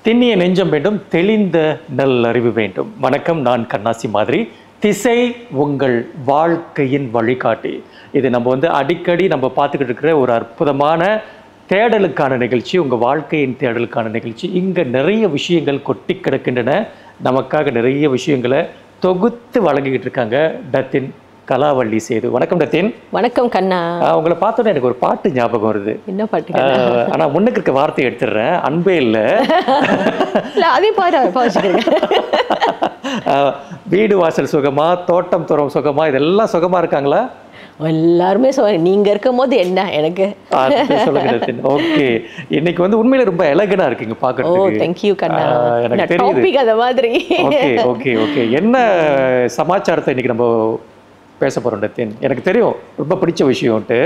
திண்ணிய நெஞ்சம் வேண்டும், தெளிந்த நல்லறிவு வேண்டும். வணக்கம், நான் கண்ணாசி மாதிரி. திசை உங்கள் வாழ்க்கையின் வழிகாட்டி. இது நம்ம அடிக்கடி நம்ம பார்த்துக்கிட்டு இருக்கிற ஒரு அற்புதமான தேடலுக்கான நிகழ்ச்சி, உங்கள் வாழ்க்கையின் தேடலுக்கான நிகழ்ச்சி. இங்கே நிறைய விஷயங்கள் கொட்டி கிடக்கின்றன. நமக்காக நிறைய விஷயங்களை தொகுத்து வழங்கிக்கிட்டு இருக்காங்க டத்தின் கலாவள்ளி சேது. வணக்கம் டத்தின். வணக்கம் கண்ணா. உங்களை பார்த்தோன்னே எனக்கு ஒரு பாட்டு ஞாபகம் வருது. என்ன பாட்டு? ஆனால் முன்னுக்கு இருக்க வார்த்தையை எடுத்துடுறேன். அன்பே இல்லை, அதே பாட்டு. வீடு வாசல் சுகமா, தோட்டம் துறம் சுகமா, இதெல்லாம் சுகமா இருக்காங்களா? எல்லாருமே நீங்க இருக்கும் போது என்ன எனக்கு சொல்லுங்க. ஓகே, இன்னைக்கு உண்மையில ரொம்ப எலகனா இருக்கீங்க பாக்குறதுக்கு. தேங்க் யூ கண்ணா. எனக்கு தெரியுது டாபிக் அத மாதிரி. Okay okay okay. என்ன சமாச்சாரத்தை இன்னைக்கு நம்ம பேச போறோம் டத்தின்? எனக்கு தெரியும் ரொம்ப பிடிச்ச விஷயம்ட்டு.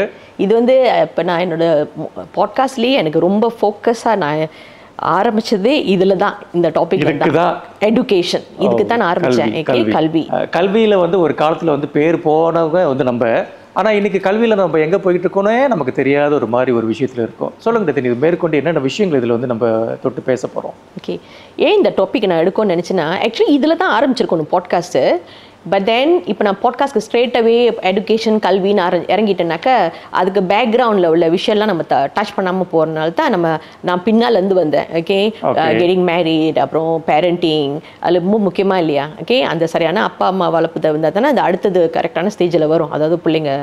இது இப்போ நான் என்னோட பாட்காஸ்ட்லயே எனக்கு ரொம்ப ஃபோக்கஸா நான் ஆரம்பிச்சது இதுல தான். இந்த டாபிக் தான் எஜுகேஷன். இதுக்கு தான் நான் ஆரம்பிச்சேன். கல்வியில ஒரு காலத்துல பேர் போனவங்க நம்ம. ஆனா இன்னைக்கு கல்வியில நம்ம எங்க போயிட்டு இருக்கோன்னே நமக்கு தெரியாத ஒரு மாதிரி ஒரு விஷயத்துல இருக்கும். சொல்லுங்க டத்தின், இது மேற்கொண்டு என்னென்ன விஷயங்கள் இதுல நம்ம தொட்டு பேச போறோம்? ஓகே, ஏன் இந்த டாபிக் நான் எடுக்கணும்னு நினைச்சேன்னா, ஆக்சுவலி இதுல தான் ஆரம்பிச்சிருக்கணும் பாட்காஸ்ட். பட் தென் இப்போ நான் பாட்காஸ்ட்க்கு ஸ்ட்ரெயிட்டாகவே எஜுகேஷன் கல்வின்னு இறங்கிட்டேனாக்கா அதுக்கு பேக்ரவுண்டில் உள்ள விஷயம்லாம் நம்ம டச் பண்ணாமல் போகிறனால தான் நான் பின்னாலேருந்து வந்தேன். ஓகே, கெட்டிங் மேரிட், அப்புறம் பேரண்டிங், அதில் ரொம்ப முக்கியமாக இல்லையா? ஓகே, அந்த சரியான அப்பா அம்மா வளர்ப்பு இருந்தால் தானே அது அடுத்தது கரெக்டான ஸ்டேஜில் வரும். அதாவது பிள்ளைங்க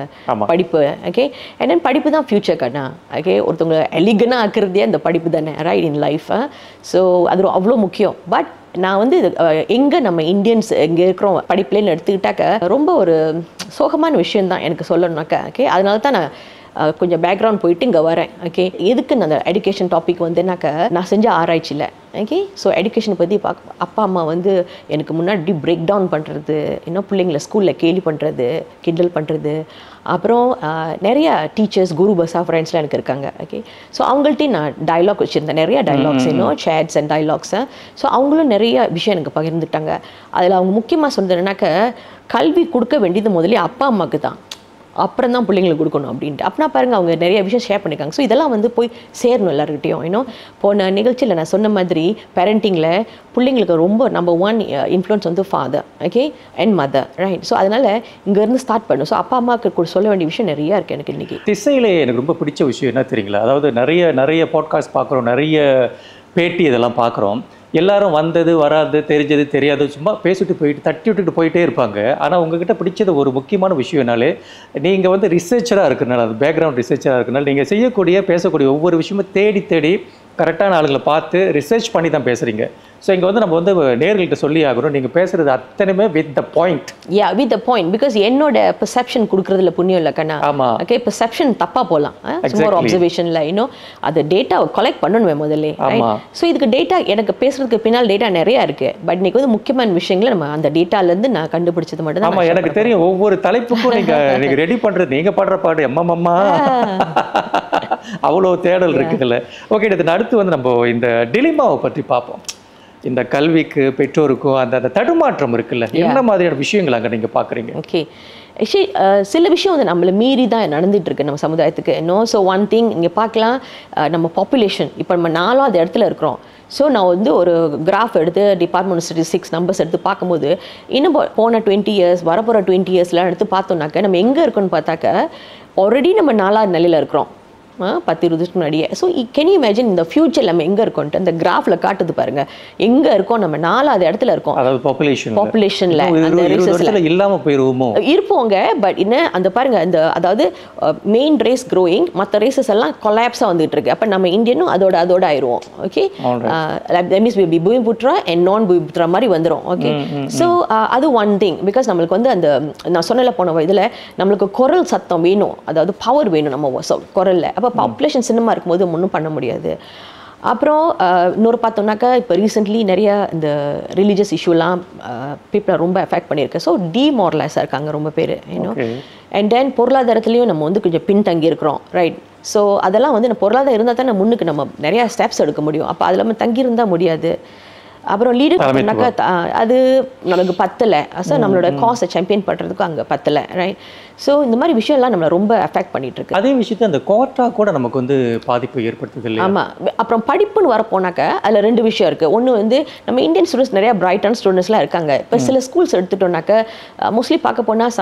படிப்பு. ஓகே, அண்ட் தென் படிப்பு தான் ஃப்யூச்சர் கண்ணா. ஓகே, ஒருத்தவங்க எலிகனாக ஆக்குறதே அந்த படிப்பு தானே, ரைட், இன் லைஃப். ஸோ அது அவ்வளோ முக்கியம். பட் நான் எங்கே நம்ம இந்தியன்ஸ் எங்கே இருக்கிறோம் படிப்புலேன்னு எடுத்துக்கிட்டாக்க ரொம்ப ஒரு சோகமான விஷயந்தான் எனக்கு சொல்லணுனாக்கா. ஓகே, அதனால தான் நான் கொஞ்சம் பேக்ரவுண்ட் போயிட்டு இங்கே வரேன். ஓகே, எதுக்கு அந்த எஜுகேஷன் டாபிக் நான் செஞ்ச ஆராய்ச்சியில். ஓகே, ஸோ எஜுகேஷனை பற்றி அப்பா அம்மா எனக்கு முன்னாடி பிரேக் டவுன் பண்ணுறது, இன்னும் பிள்ளைங்களை ஸ்கூலில் கேலி பண்ணுறது, கிண்டல் பண்ணுறது, அப்புறம் நிறைய டீச்சர்ஸ், குரு பஸ்ஸா ஃப்ரெண்ட்ஸ்லாம் எனக்கு இருக்காங்க. ஓகே, ஸோ அவங்கள்ட்டையும் நான் டைலாக் வச்சுருந்தேன், நிறைய டைலாக்ஸ், இன்னும் சேட்ஸ் அண்ட் டைலாக்ஸை. ஸோ அவங்களும் நிறைய விஷயம் எனக்கு பகிர்ந்துட்டாங்க. அதில் அவங்க முக்கியமாக சொன்னதுனாக்க, கல்வி கொடுக்க வேண்டியது முதலே அப்பா அம்மாவுக்கு தான், அப்புறம் தான் பிள்ளைங்களுக்கு கொடுக்கணும் அப்படின்ட்டு. அப்படின்னா பாருங்கள், அவங்க நிறைய விஷயம் ஷேர் பண்ணியிருக்காங்க. ஸோ இதெல்லாம் போய் சேரணும் எல்லாருக்கிட்டையும். இன்னும் போன நிகழ்ச்சியில் நான் சொன்ன மாதிரி பேரண்டிங்கில் பிள்ளைங்களுக்கு ரொம்ப number 1 influence father, okay, and mother, right. So அதனால் இங்கேருந்து ஸ்டார்ட் பண்ணும். ஸோ அப்பா அம்மாவுக்கு சொல்ல வேண்டிய விஷயம் நிறையா இருக்குது எனக்கு இன்றைக்கி. திசையிலே எனக்கு ரொம்ப பிடிச்ச விஷயம் என்ன தெரியுங்களா? அதாவது நிறைய பாட்காஸ்ட் பார்க்குறோம், நிறைய பேட்டி இதெல்லாம் பார்க்குறோம். எல்லாரும் வந்தது வராது, தெரிஞ்சது தெரியாது, சும்மா பேசிட்டு போயிட்டு தட்டி விட்டுட்டு போயிட்டே இருப்பாங்க. ஆனால் உங்ககிட்ட பிடிச்சது ஒரு முக்கியமான விஷயம்னாலே, நீங்கள் ரிசர்ச்சராக இருக்கிறனால, அது பேக்ரவுண்ட் ரிசர்ச்சராக இருக்கிறனால, நீங்கள் செய்யக்கூடிய பேசக்கூடிய ஒவ்வொரு விஷயமும் தேடி தேடி கரெக்டான ஆளுங்களை பார்த்து ரிசர்ச் பண்ணி தான் பேசுகிறீங்க. ஸோ இங்கே நம்ம நேர்கள்ட்ட சொல்லி ஆகணும், நீங்கள் பேசுகிறது அத்தனையுமே with the point. With the point. Because என்னோட பெர்செப்ஷன் கொடுக்குறதுல புண்ணியம் இல்லை கண்ணா. ஆமாம், ஓகே, பெர்செப்ஷன் தப்பாக போகலாம். சும்மா அப்சர்வேஷனில் இன்னும் அது டேட்டாவை கலெக்ட் பண்ணணுமே முதல்ல. ஸோ இதுக்கு டேட்டா, எனக்கு பேசுறதுக்கு பின்னால் டேட்டா நிறையா இருக்குது. பட் இன்னைக்கு முக்கியமான விஷயங்களை நம்ம அந்த டேட்டாலேருந்து நான் கண்டுபிடிச்சது மட்டும் தான். ஆமாம், எனக்கு தெரியும். ஒவ்வொரு தலைப்புக்கும் நீங்கள் ரெடி பண்ணுறது, நீங்கள் பாடுற பாடு எம்மம்மா அவ்வளோ தேடல் இருக்குதுல்ல. ஓகே, இதுக்கு அடுத்து நம்ம இந்த டிலிமாவை பற்றி பார்ப்போம். இந்த கல்விக்கு பெற்றோருக்கும் அந்த தடுமாற்றம் இருக்குல்ல, என்ன மாதிரியான விஷயங்கள் அங்கே நீங்கள் பார்க்குறீங்க? ஓகே, ஆக்சுவலி சில விஷயம் நம்மளை மீறி தான் நடந்துட்டு இருக்கு நம்ம சமுதாயத்துக்கு. ஸோ ஒன் திங் இங்கே பார்க்கலாம், நம்ம பாப்புலேஷன் இப்போ நம்ம 4வது இடத்துல இருக்கிறோம். ஸோ நான் ஒரு கிராஃப் எடுத்து டிபார்ட்மெண்ட் ஸ்டாட்டிஸ்டிக்ஸ் நம்பர்ஸ் எடுத்து பார்க்கும்போது, இன்னும் போன 20 இயர்ஸ், வரப்போகிற 20 இயர்ஸ்லாம் எடுத்து பார்த்தோம்னாக்க நம்ம எங்கே இருக்கோன்னு பார்த்தாக்க ஆல்ரெடி நம்ம 4வது நிலையில் இருக்கிறோம் 10-20 வருஷத்துக்கு முன்னாடியே. ஸோ கேன் யூ இமேஜின் இந்த ஃபியூச்சர் நம்ம எங்கே இருக்கோன்ட்டு அந்த கிராஃபில் காட்டுது பாருங்க. எங்கே இருக்கோம், நம்ம 4வது இடத்துல இருக்கோம். அதாவது பாப்புலேஷனில் அந்த ரிசர்ச்சில் இல்லாமல் போயிருவோமோ இருப்போங்க. பட் இன்னும் அந்த பாருங்க, அந்த அதாவது மெயின் ரேஸ் க்ரோயிங், மற்ற ரேசஸ் எல்லாம் கொலாப்ஸாக வந்துட்டு இருக்கு. அப்போ நம்ம இந்தியனும் அதோட ஆயிடுவோம். Okay, that means we Bumiputera and non Bumiputera மாதிரி வந்துடும். ஓகே, ஸோ அது ஒன் திங். பிகாஸ் நம்மளுக்கு அந்த நான் சொன்னல போன இதில் நம்மளுக்கு குரல் சத்தம் வேணும், அதாவது பவர் வேணும் நம்ம குரலில். அப்போ பாப்புலேஷன் சின்னமாக இருக்கும்போது ஒன்றும் பண்ண முடியாது. அப்புறம் இன்னொரு பார்த்தோம்னாக்கா, இப்போ ரீசெண்ட்லி நிறைய இந்த ரிலீஜியஸ் இஷ்யூலாம் பீப்புளை ரொம்ப எஃபெக்ட் பண்ணியிருக்கு. ஸோ டிமாரலைஸாக இருக்காங்க ரொம்ப பேர், யூனோ. அண்ட் தென் பொருளாதாரத்துலேயும் நம்ம கொஞ்சம் பின்தங்கி இருக்கிறோம், ரைட். ஸோ அதெல்லாம் நம்ம பொருளாதாரம் இருந்தால் தான் முன்னுக்கு நம்ம நிறையா ஸ்டெப்ஸ் எடுக்க முடியும். அப்போ அதில் நம்ம தங்கியிருந்தால் முடியாது. அப்புறம் லீடர்ஷிப்னாக்கா அது நமக்கு பத்தலை. ஸோ நம்மளோட காஸை சாம்பியன் பண்ணுறதுக்கும் அங்கே பத்தலை, ரைட்? ஸோ இந்த மாதிரி விஷயம்லாம் நம்மளை ரொம்ப அஃபெக்ட் பண்ணிட்டு இருக்கு. அதே விஷயத்தை அந்த கோட்டா கூட நமக்கு வந்து பாதிப்பு ஏற்படுத்துது இல்லையா? ஆமாம். அப்புறம் படிப்புன்னு வரப்போனாக்க அதில் 2 விஷயம் இருக்குது. ஒன்று வந்து நம்ம இந்தியன் ஸ்டூடெண்ட்ஸ் நிறையா பிரைட்டான ஸ்டூடெண்ட்ஸ்லாம் இருக்காங்க. இப்போ சில ஸ்கூல்ஸ் எடுத்துட்டோம்னாக்க மோஸ்ட்லி பார்க்க போனால்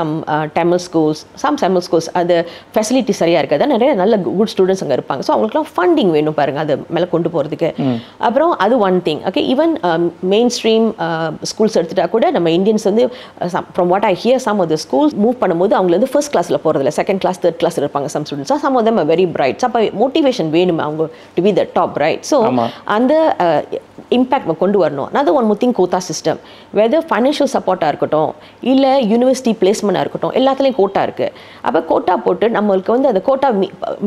தமிழ் ஸ்கூல்ஸ் அது ஃபெசிலிட்டி சரியாக இருக்காது. நிறைய நல்ல குட் ஸ்டூடெண்ட்ஸ் அங்கே இருப்பாங்க. ஸோ அவங்களுக்குலாம் ஃபண்டிங் வேணும் பாருங்கள், அதை மேலே கொண்டு போகிறதுக்கு. அப்புறம் அது one thing. Okay, even main stream schools எடுத்துட்டா கூட நம்ம இந்தியன்ஸ் வந்து from what I hear some of the schools move பண்ணும்போது அவங்க வந்து ஃபர்ஸ்ட் கிளாஸில் போகிறதில்ல, செகண்ட் கிளாஸ் தேர்ட் கிளாஸ் இருப்பாங்க some students. Some of them are very bright. அப்போ மோட்டிவேஷன் வேணுமே அவங்க to be the top, right? So அந்த இம்பேக்ட் கொண்டு வரணும். அது one more thing quota system. Whether financial சப்போர்ட்டாக இருக்கட்டும் இல்லை யூனிவர்சிட்டி பிளேஸ்மெண்ட்டாக இருக்கட்டும், எல்லாத்துலேயும் கோட்டா இருக்குது. அப்போ கோட்டா போட்டு நம்மளுக்கு வந்து அந்த கோட்டா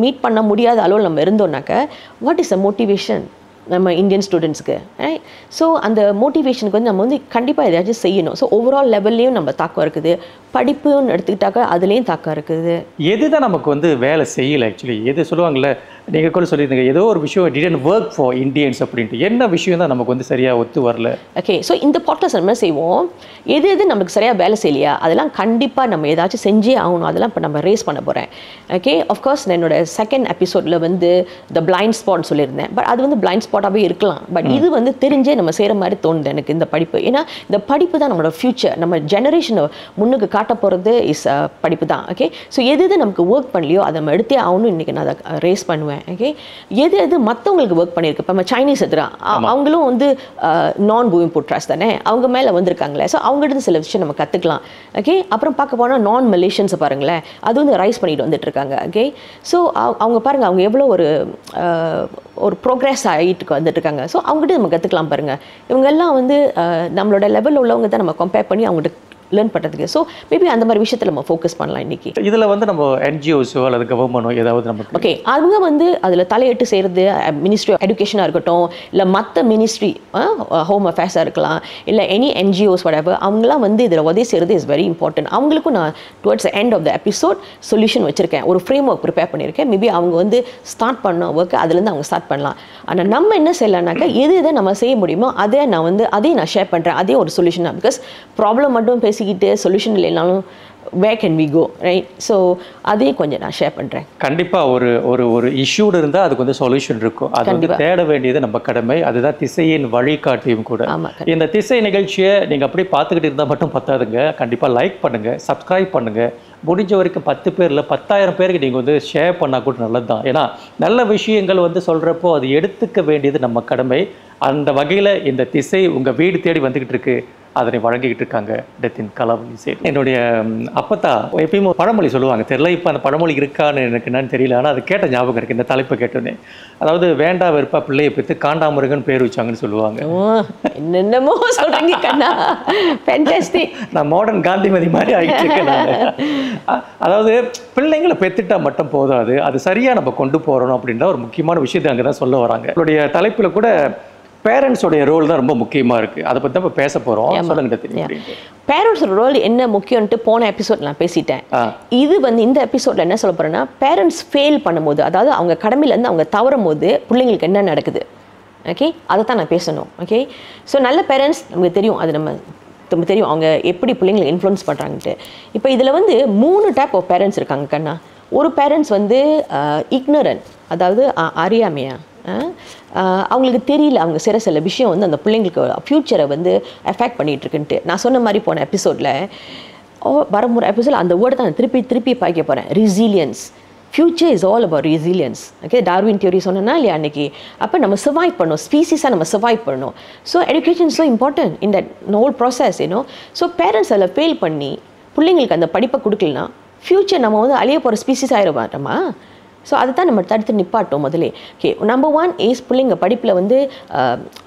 மீட் பண்ண முடியாத அளவில் நம்ம இருந்தோம்னாக்க வாட் இஸ் அ மோட்டிவேஷன் நம்ம இந்தியன் ஸ்டூடெண்ட்ஸ்க்கு, ரைட்? ஸோ அந்த மோட்டிவேஷனுக்கு வந்து நம்ம வந்து கண்டிப்பாக எதாச்சும் செய்யணும். ஸோ ஓவரால் லெவல்லையும் நம்ம தாக்கம் இருக்குது, படிப்புன்னு எடுத்துக்கிட்டாக்க அதுலேயும் தாக்கம் இருக்குது. எதுதான் நமக்கு வந்து வேலை செய்யலை ஆக்சுவலி? எது சொல்லுவாங்கள்ல, நீங்கள் கூட சொல்லியிருந்தீங்க ஏதோ ஒரு விஷயம் டிடன்ட் ஒர்க் ஃபார் இந்தியன்ஸ் அப்படின்ட்டு. என்ன விஷயம் தான் நமக்கு வந்து சரியாக ஒத்து வரல? ஓகே, ஸோ இந்த பாட்காஸ்ட் நம்ம செய்வோம், எது நமக்கு சரியாக வேலை செய்யலையா அதெல்லாம் கண்டிப்பாக நம்ம ஏதாச்சும் செஞ்சே ஆகணும். அதெல்லாம் இப்போ நம்ம ரேஸ் பண்ண போகிறேன். ஓகே, ஆஃப்கோர்ஸ் என்னோட செகண்ட் எபிசோடில் வந்து த பிளைண்ட் ஸ்பாட் சொல்லியிருந்தேன். பட் அது வந்து பிளைண்ட் ஸ்பாட்டாகவே இருக்கலாம். பட் இது வந்து தெரிஞ்சே நம்ம செய்கிற மாதிரி தோணுது எனக்கு இந்த படிப்பு. ஏன்னா இந்த படிப்பு தான் நம்மளோட ஃபியூச்சர். நம்ம ஜெனரேஷனை முன்னுக்கு காட்ட போகிறது இஸ் படிப்பு தான். ஓகே, ஸோ எது நமக்கு ஒர்க் பண்ணலையோ அதை நம்ம எடுத்தே ஆகணும். இன்றைக்கி நான் அதை ரேஸ் பண்ணுவேன். ஓகே, எது மற்றவங்களுக்கு ஒர்க் பண்ணியிருக்கு. இப்போ நம்ம சைனீஸ் அவங்களும் வந்து நான் பூமிங் புட்ராஸ் தானே, அவங்க மேலே வந்திருக்காங்களே. ஸோ அவங்ககிட்ட சில விஷயம் நம்ம கற்றுக்கலாம். ஓகே, அப்புறம் பார்க்க போனால் நான் மலேஷியன்ஸை பாருங்களேன், அது வந்து ரைஸ் பண்ணிட்டு வந்துட்டு இருக்காங்க. ஓகே, ஸோ அவங்க பாருங்கள், அவங்க எவ்வளோ ஒரு ப்ரோக்ரஸ் ஆகிட்டு வந்துட்டு இருக்காங்க. ஸோ அவங்ககிட்ட நம்ம கற்றுக்கலாம் பாருங்கள். இவங்கெல்லாம் வந்து நம்மளோட லெவலில் உள்ளவங்க தான் நம்ம கம்பேர் பண்ணி அவங்ககிட்ட லேர்ன் பண்ணுறதுக்கு. ஸோ மேபி அந்த மாதிரி விஷயத்தில் நம்ம ஃபோக்கஸ் பண்ணலாம் இன்றைக்கி. இதில் வந்து நம்ம என்ஜிஓஸோ அல்லது கவர்மெண்டோ ஏதாவது நமக்கு ஓகே, அவங்க வந்து அதில் தலையிட்டு செய்கிறது மினிஸ்ட்ரி ஆஃப் எஜுகேஷனாக இருக்கட்டும், இல்லை மற்ற மினிஸ்ட்ரி ஹோம் அஃபேர்ஸாக இருக்கலாம், இல்லை எனி என்ஜிஓஸ் whatever, அவங்களாம் வந்து இதில் உதவி செய்கிறது இஸ் வெரி இம்பார்ட்டன்ட். அவங்களுக்கும் நான் towards end of the episode solution வச்சுருக்கேன், ஒரு ஃப்ரேம் ஒர்க் ப்ரிப்பேர் பண்ணியிருக்கேன். மேபி அவங்க வந்து ஸ்டார்ட் பண்ண ஒர்க்கு அதுலேருந்து அவங்க ஸ்டார்ட் பண்ணலாம். ஆனால் நம்ம என்ன செய்யலாம்னாக்கா எதை நம்ம செய்ய முடியுமோ அதையும் நான் ஷேர் பண்ணுறேன். அதே ஒரு சொல்யூஷன் தான். பிகாஸ் ப்ராப்ளம் மட்டும் பேசிக்கிட்டு சொல்யூஷன் இல்லைனாலும் where can we go, right? So அதையும் கொஞ்சம் நான் ஷேர் பண்ணுறேன். கண்டிப்பாக ஒரு இஷ்யூடு இருந்தால் அதுக்கு வந்து சொல்யூஷன் இருக்கும். அது வந்து தேட வேண்டியது நம்ம கடமை. அதுதான் திசையின் வழிகாட்டியும் கூட. இந்த திசை நிகழ்ச்சியை நீங்கள் அப்படியே பார்த்துக்கிட்டு இருந்தால் மட்டும் பத்தாதுங்க. கண்டிப்பாக லைக் பண்ணுங்கள், சப்ஸ்கிரைப் பண்ணுங்கள். முடிஞ்ச வரைக்கும் 10 பேரில் 10,000 பேருக்கு நீங்கள் வந்து ஷேர் பண்ணால் கூட நல்லது தான். ஏன்னா நல்ல விஷயங்கள் வந்து சொல்கிறப்போ அது எடுத்துக்க வேண்டியது நம்ம கடமை. அந்த வகையில் இந்த திசை உங்கள் வீடு தேடி வந்துக்கிட்டு இருக்கு, அதனை வழங்கிக்கிட்டு இருக்காங்க டெத்தின் கலாவலி சைடு. என்னுடைய அப்பத்தா எப்பயும் பழமொழி சொல்லுவாங்க, தெரியல இப்போ அந்த பழமொழி இருக்கான்னு எனக்கு என்னன்னு தெரியல, ஆனால் அது கேட்ட ஞாபகம் இருக்குது இந்த தலைப்பை கேட்டோன்னே. அதாவது வேண்டா வெறுப்பா பிள்ளையை பெற்று காண்டாமிருகன்னு பேர் வச்சாங்கன்னு சொல்லுவாங்க. என்னென்னமோ சொல்கிறீங்க கண்ணா, ஃபேன்டாஸ்டிக். நான் மாடர்ன் காந்திமதி மாதிரி ஆகிட்டு இருக்கேன். அதாவது பிள்ளைங்களை பெற்றுட்டா மட்டும் போதாது, அது சரியாக நம்ம கொண்டு போகிறோம் அப்படின்ற ஒரு முக்கியமான விஷயத்தை அங்கே தான் சொல்ல வராங்க. என்னுடைய தலைப்பில் கூட பேரண்ட்ஸோடைய ரோல் தான் ரொம்ப முக்கியமாக இருக்குது. அதை பற்றி தான் இப்போ பேச போகிறோம். சொல்லுங்க தெரியும். பேரண்ட்ஸோட ரோல் என்ன முக்கியம்ன்ட்டு போன எபிசோட் நான் பேசிட்டேன். இது வந்து இந்த எபிசோடில் என்ன சொல்ல போகிறேன்னா, பேரண்ட்ஸ் ஃபெயில் பண்ணும்போது, அதாவது அவங்க கடமையிலேருந்து அவங்க தவறும் போது பிள்ளைங்களுக்கு என்ன நடக்குது, ஓகே, அதை தான் நான் பேசணும். ஓகே, ஸோ நல்ல பேரண்ட்ஸ் நமக்கு தெரியும், அது நம்ம தெரியும் அவங்க எப்படி பிள்ளைங்களை இன்ஃப்ளூயன்ஸ் பண்ணுறாங்கன்ட்டு. இப்போ இதில் வந்து 3 டைப் ஆஃப் பேரண்ட்ஸ் இருக்காங்க கண்ணா. ஒரு பேரண்ட்ஸ் வந்து இக்னரன்ட், அதாவது அறியாமையா, அவங்களுக்கு தெரியல அவங்க செய்கிற சில விஷயம் வந்து அந்த பிள்ளைங்களுக்கு ஃப்யூச்சரை வந்து எஃபெக்ட் பண்ணிகிட்ருக்குன்ட்டு. நான் சொன்ன மாதிரி போன எபிசோடில் வரமுறை எபிசோட் அந்த வேர்டை தான் திருப்பி பார்க்க போகிறேன். Resilience. Future is all about resilience. Okay, Darwin theory சொன்னேன்னா இல்லையா அன்றைக்கி. அப்போ நம்ம சர்வைவ் பண்ணணும், ஸ்பீசிஸாக நம்ம சர்வைவ் பண்ணணும். So education so important in that whole process, ஏன்னோ. ஸோ பேரண்ட்ஸ் அதில் ஃபெயில் பண்ணி பிள்ளைங்களுக்கு அந்த படிப்பை கொடுக்கலனா ஃப்யூச்சர் நம்ம வந்து அழிய போகிற ஸ்பீசிஸ் ஆகிட மாட்டோமா? ஸோ அதை தான் நம்ம தடுத்து நிப்பாட்டோம் முதலே. ஓகே, நம்பர் 1 இஸ் பிள்ளைங்க படிப்பில் வந்து